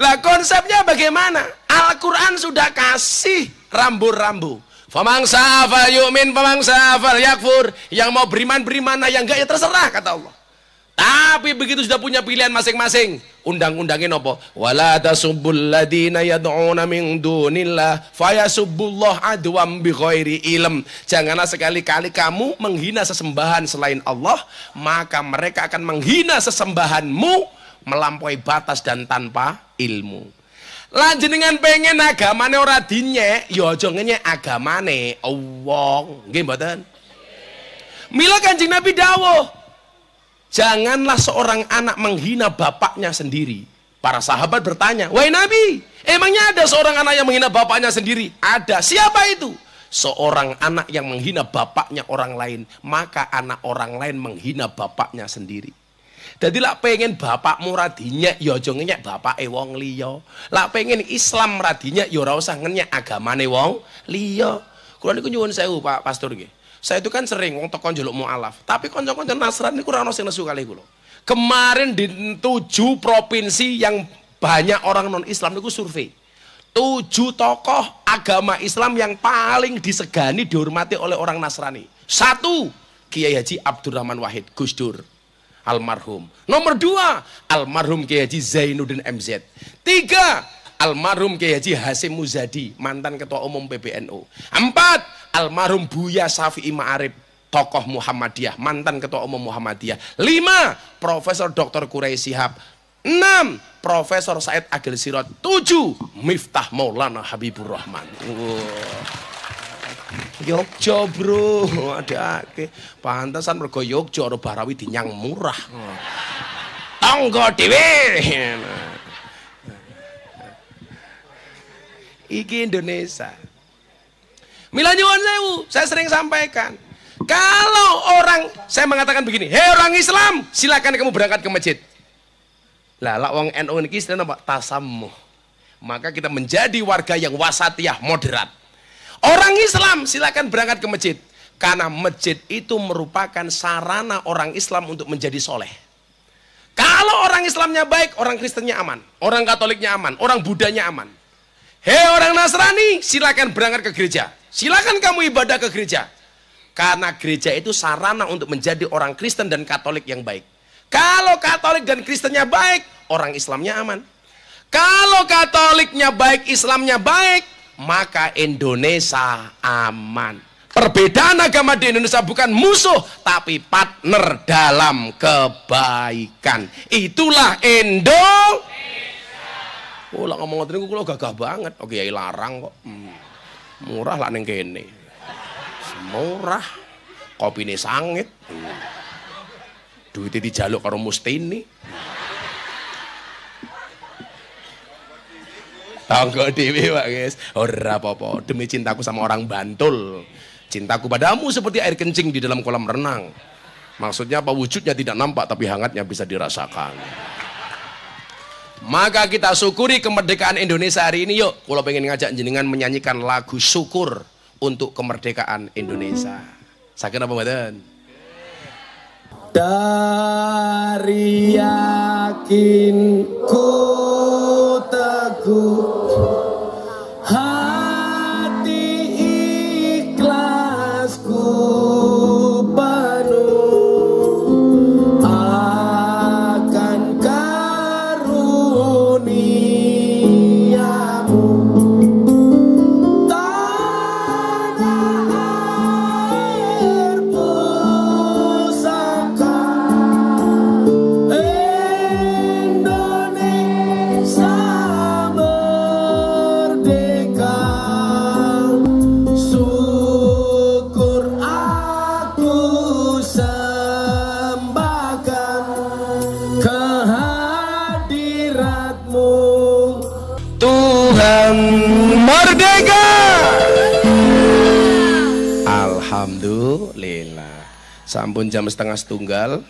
Lah konsepnya bagaimana? Al-Quran sudah kasih rambu-rambu. Famangsa fal yu'min, famangsa fal yakfur. Yang mau beriman, nah yang enggak ya terserah, kata Allah. Tapi begitu sudah punya pilihan masing-masing, undang-undangin apa? Wala tasubbul ladina yad'una min dunillah fayasubbullah adwam bighairi ilm. Janganlah sekali-kali kamu menghina sesembahan selain Allah, maka mereka akan menghina sesembahanmu melampaui batas dan tanpa ilmu. Lan jenengan pengen agamane ora dinyek, ya aja ngenyek agamane Allah. Nggih mboten? Mila Kanjeng Nabi dawuh, janganlah seorang anak menghina bapaknya sendiri. Para sahabat bertanya, "Wahai Nabi, emangnya ada seorang anak yang menghina bapaknya sendiri?" Ada. Siapa itu? Seorang anak yang menghina bapaknya orang lain, maka anak orang lain menghina bapaknya sendiri. Jadi lak pengen bapakmu radinya, ya aja ngenyek bapake wong liya. Lak pengen Islam radinya, ya ora usah ngenyek agamane wong liya. Kula niku nyuwun sewu Pak Pastor nggih. Saya itu kan sering wong teko njaluk mualaf, tapi kanca-kanca Nasrani niku ora ono sing nesu kalih kula. Kemarin di 7 provinsi yang banyak orang non-Islam niku survei. 7 tokoh agama Islam yang paling disegani, dihormati oleh orang Nasrani. 1, Kiai Haji Abdurrahman Wahid, Gus Dur, almarhum. Nomor 2, almarhum Kiai Haji Zainuddin MZ. 3, almarhum Kiai Haji Hasyim Muzadi, mantan ketua umum PBNU. 4, almarhum Buya Syafi'i Ma'arif, tokoh Muhammadiyah, mantan ketua umum Muhammadiyah. 5, Profesor Dr. Quraisy Shihab. 6, Profesor Said Agil Sirot. 7, Miftah Maulana Habibur Rahman. Yogyo bro, ada ke pantesan mergo Yogyo ora Barawi dinyang murah. Tangga dhewe. Iki Indonesia. Mila nyuwun sewu, saya sering sampaikan. Kalau orang, saya mengatakan begini, hei orang Islam, silakan kamu berangkat ke masjid. Lah lak wong NU niki istilahnya apa? Tasammuh. Maka kita menjadi warga yang wasatiyah, moderat. Orang Islam silakan berangkat ke masjid, karena masjid itu merupakan sarana orang Islam untuk menjadi soleh. Kalau orang Islamnya baik, orang Kristennya aman, orang Katoliknya aman, orang Budanya aman. Hei orang Nasrani, silakan berangkat ke gereja, silakan kamu ibadah ke gereja, karena gereja itu sarana untuk menjadi orang Kristen dan Katolik yang baik. Kalau Katolik dan Kristennya baik, orang Islamnya aman. Kalau Katoliknya baik, Islamnya baik, maka Indonesia aman. Perbedaan agama di Indonesia bukan musuh, tapi partner dalam kebaikan. Itulah Indonesia. Oh, lah ngomong ngoten niku kula gagah banget. Oke, ya larang kok. Murah lah ning kene. Murah. Kopine sangit. Duite dijaluk karo Mustini. Tanggo dhewe Pak guys. Ora apa-apa, demi cintaku sama orang Bantul. Cintaku padamu seperti air kencing di dalam kolam renang. Maksudnya apa? Wujudnya tidak nampak tapi hangatnya bisa dirasakan. Maka kita syukuri kemerdekaan Indonesia hari ini. Yuk, kalau pengen ngajak jenengan menyanyikan lagu syukur untuk kemerdekaan Indonesia. Saken apa mboten? Dari yakinku teguh hati ikhlasku penuh akan karuniamu tanah air pusaka Indonesia merdeka. Syukur aku sembahkan kehadiratmu Tuhan merdeka. Alhamdulillah. Sampun jam 1:30.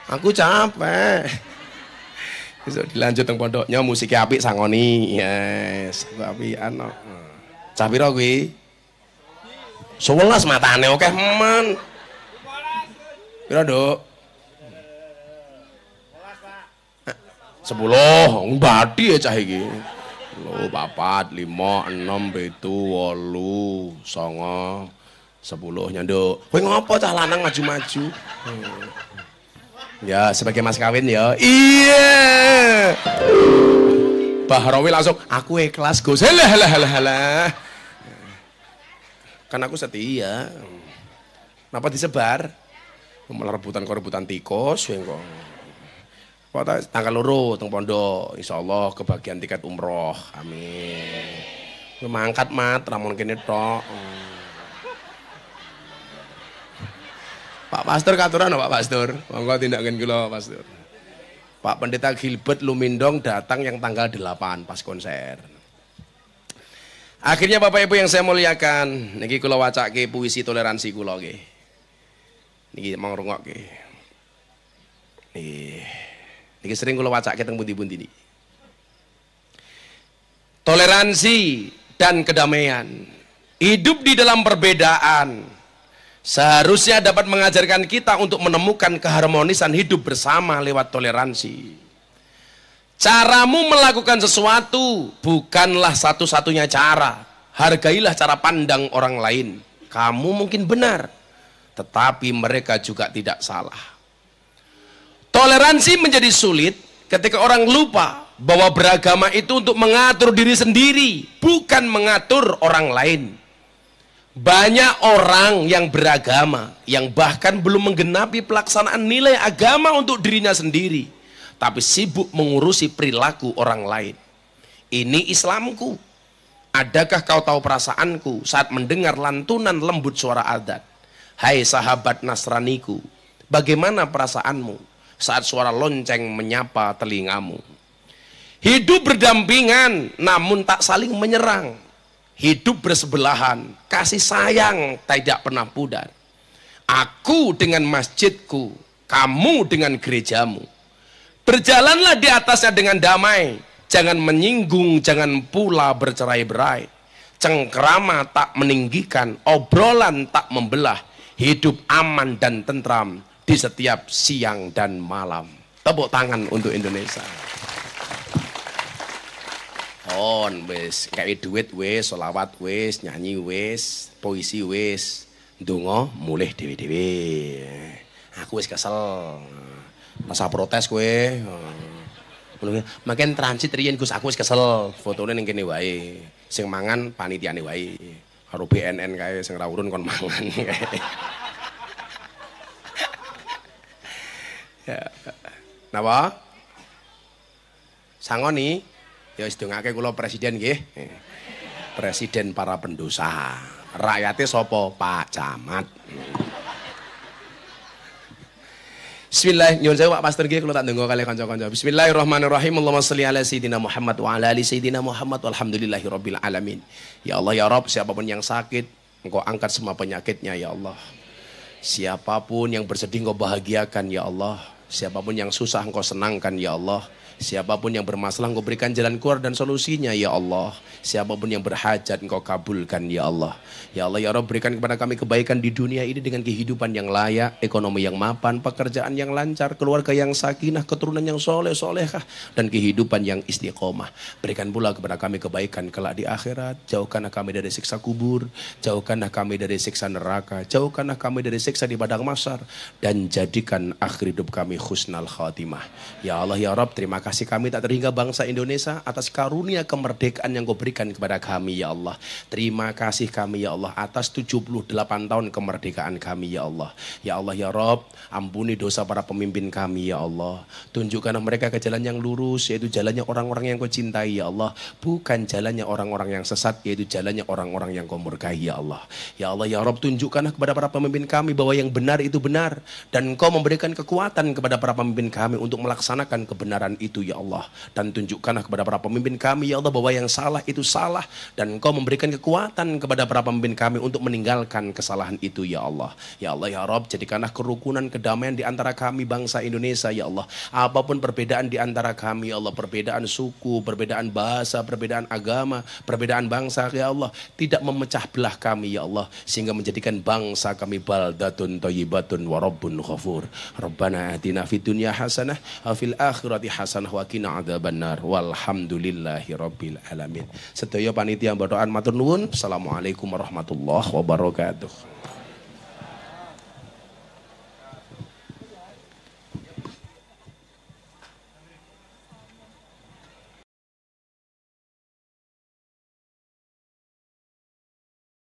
Aku capek. Besok dilanjut teng pondoknya musiknya apik sangoni. Yes, apian kok. Cah pira kuwi? 11 matane akeh men. Pira, Nduk? 10. Mbadi ya cah iki. 4, 5, 6, 7, 8, 9, 10 nyanduk. Kowe ngopo cah lanang maju-maju? Ya, sebagai mas kawin ya. Iya. Bahrawi langsung, aku ikhlas Gus. Halah. Kan aku setia. Kenapa disebar? Malah rebutan tikus kok. Tanggal loro teng pondok, insyaallah kebagian tiket umroh. Amin. Mangkat mat ramon kene tok. Pak Pastor katuran Pak Pastor. Monggo tindakan kula Pastor. Pak Pendeta Gilbert Lumindong datang yang tanggal 8 pas konser. Akhirnya Bapak Ibu yang saya muliakan, niki kula wacake puisi toleransi kula nggih. Niki mau ngrungokke. Niki sering kula wacake teng pundi-pundi niki. Toleransi dan kedamaian. Hidup di dalam perbedaan seharusnya dapat mengajarkan kita untuk menemukan keharmonisan hidup bersama lewat toleransi. Caramu melakukan sesuatu bukanlah satu-satunya cara. Hargailah cara pandang orang lain. Kamu mungkin benar, tetapi mereka juga tidak salah. Toleransi menjadi sulit ketika orang lupa bahwa beragama itu untuk mengatur diri sendiri, bukan mengatur orang lain. Banyak orang yang beragama, yang bahkan belum menggenapi pelaksanaan nilai agama untuk dirinya sendiri, tapi sibuk mengurusi perilaku orang lain. Ini Islamku. Adakah kau tahu perasaanku saat mendengar lantunan lembut suara adzan? Hai sahabat Nasraniku, bagaimana perasaanmu saat suara lonceng menyapa telingamu? Hidup berdampingan namun tak saling menyerang. Hidup bersebelahan, kasih sayang tidak pernah pudar. Aku dengan masjidku, kamu dengan gerejamu. Berjalanlah di atasnya dengan damai. Jangan menyinggung, jangan pula bercerai-berai. Cengkrama tak meninggikan, obrolan tak membelah. Hidup aman dan tentram di setiap siang dan malam. Tepuk tangan untuk Indonesia. Wis kayak duit wis, sholawat wis, nyanyi wis, puisi wis, ndonga mulih dhewe-dhewe. Aku wis kesel. Masa protes kowe. Makin transit riyen Gus aku wis kesel, fotone ning kene wae. Sing mangan panitiane wae. Karo BNN kae sing ra urun kon mangan. Ya. Napa? Sangoni, ya wis dongake kula presiden nggih. Presiden para pendosa. Rakyate sapa? Pak Camat. Bismillah, nyuwun sewu Pak Pastor nggih kula tak ndonga kalih kanca-kanca. Bismillahirrahmanirrahim. Allahumma shalli ala sayidina Muhammad wa ala ali sayidina Muhammad walhamdulillahirabbil alamin. Ya Allah ya Rabb, siapapun yang sakit, Engkau angkat semua penyakitnya ya Allah. Siapapun yang bersedih Engkau bahagiakan ya Allah. Siapapun yang susah Engkau senangkan ya Allah. Siapapun yang bermasalah Engkau berikan jalan keluar dan solusinya ya Allah. Siapapun yang berhajat Engkau kabulkan ya Allah. Ya Allah ya Rabb, berikan kepada kami kebaikan di dunia ini dengan kehidupan yang layak, ekonomi yang mapan, pekerjaan yang lancar, keluarga yang sakinah, keturunan yang soleh-solehah, dan kehidupan yang istiqomah. Berikan pula kepada kami kebaikan kelak di akhirat. Jauhkanlah kami dari siksa kubur, jauhkanlah kami dari siksa neraka, jauhkanlah kami dari siksa di padang mahsyar, dan jadikan akhir hidup kami husnal khatimah. Ya Allah ya Rabb, terima kasih kami tak terhingga bangsa Indonesia atas karunia kemerdekaan yang Kau berikan kepada kami ya Allah. Terima kasih kami ya Allah atas 78 tahun kemerdekaan kami ya Allah. Ya Allah ya Rabb, ampuni dosa para pemimpin kami ya Allah. Tunjukkanlah mereka ke jalan yang lurus, yaitu jalannya orang-orang yang Kau cintai ya Allah. Bukan jalannya orang-orang yang sesat, yaitu jalannya orang-orang yang Kau murkai ya Allah. Ya Allah ya Rabb, tunjukkanlah kepada para pemimpin kami bahwa yang benar itu benar, dan Kau memberikan kekuatan kepada para pemimpin kami untuk melaksanakan kebenaran itu ya Allah. Dan tunjukkanlah kepada para pemimpin kami ya Allah bahwa yang salah itu salah, dan Engkau memberikan kekuatan kepada para pemimpin kami untuk meninggalkan kesalahan itu ya Allah. Ya Allah ya Rabb, jadikanlah kerukunan, kedamaian di antara kami bangsa Indonesia ya Allah. Apapun perbedaan di antara kami ya Allah, perbedaan suku, perbedaan bahasa, perbedaan agama, perbedaan bangsa ya Allah, tidak memecah belah kami ya Allah, sehingga menjadikan bangsa kami baldatun thayyibatun wa rabbun ghafur. Rabbana atina fid dunya hasanah wa fil akhirati hasanah wa qina adzabannar. Walhamdulillahi rabbil alamin. Sedaya panitia badoan matur nuwun. Assalamualaikum warahmatullahi wabarakatuh.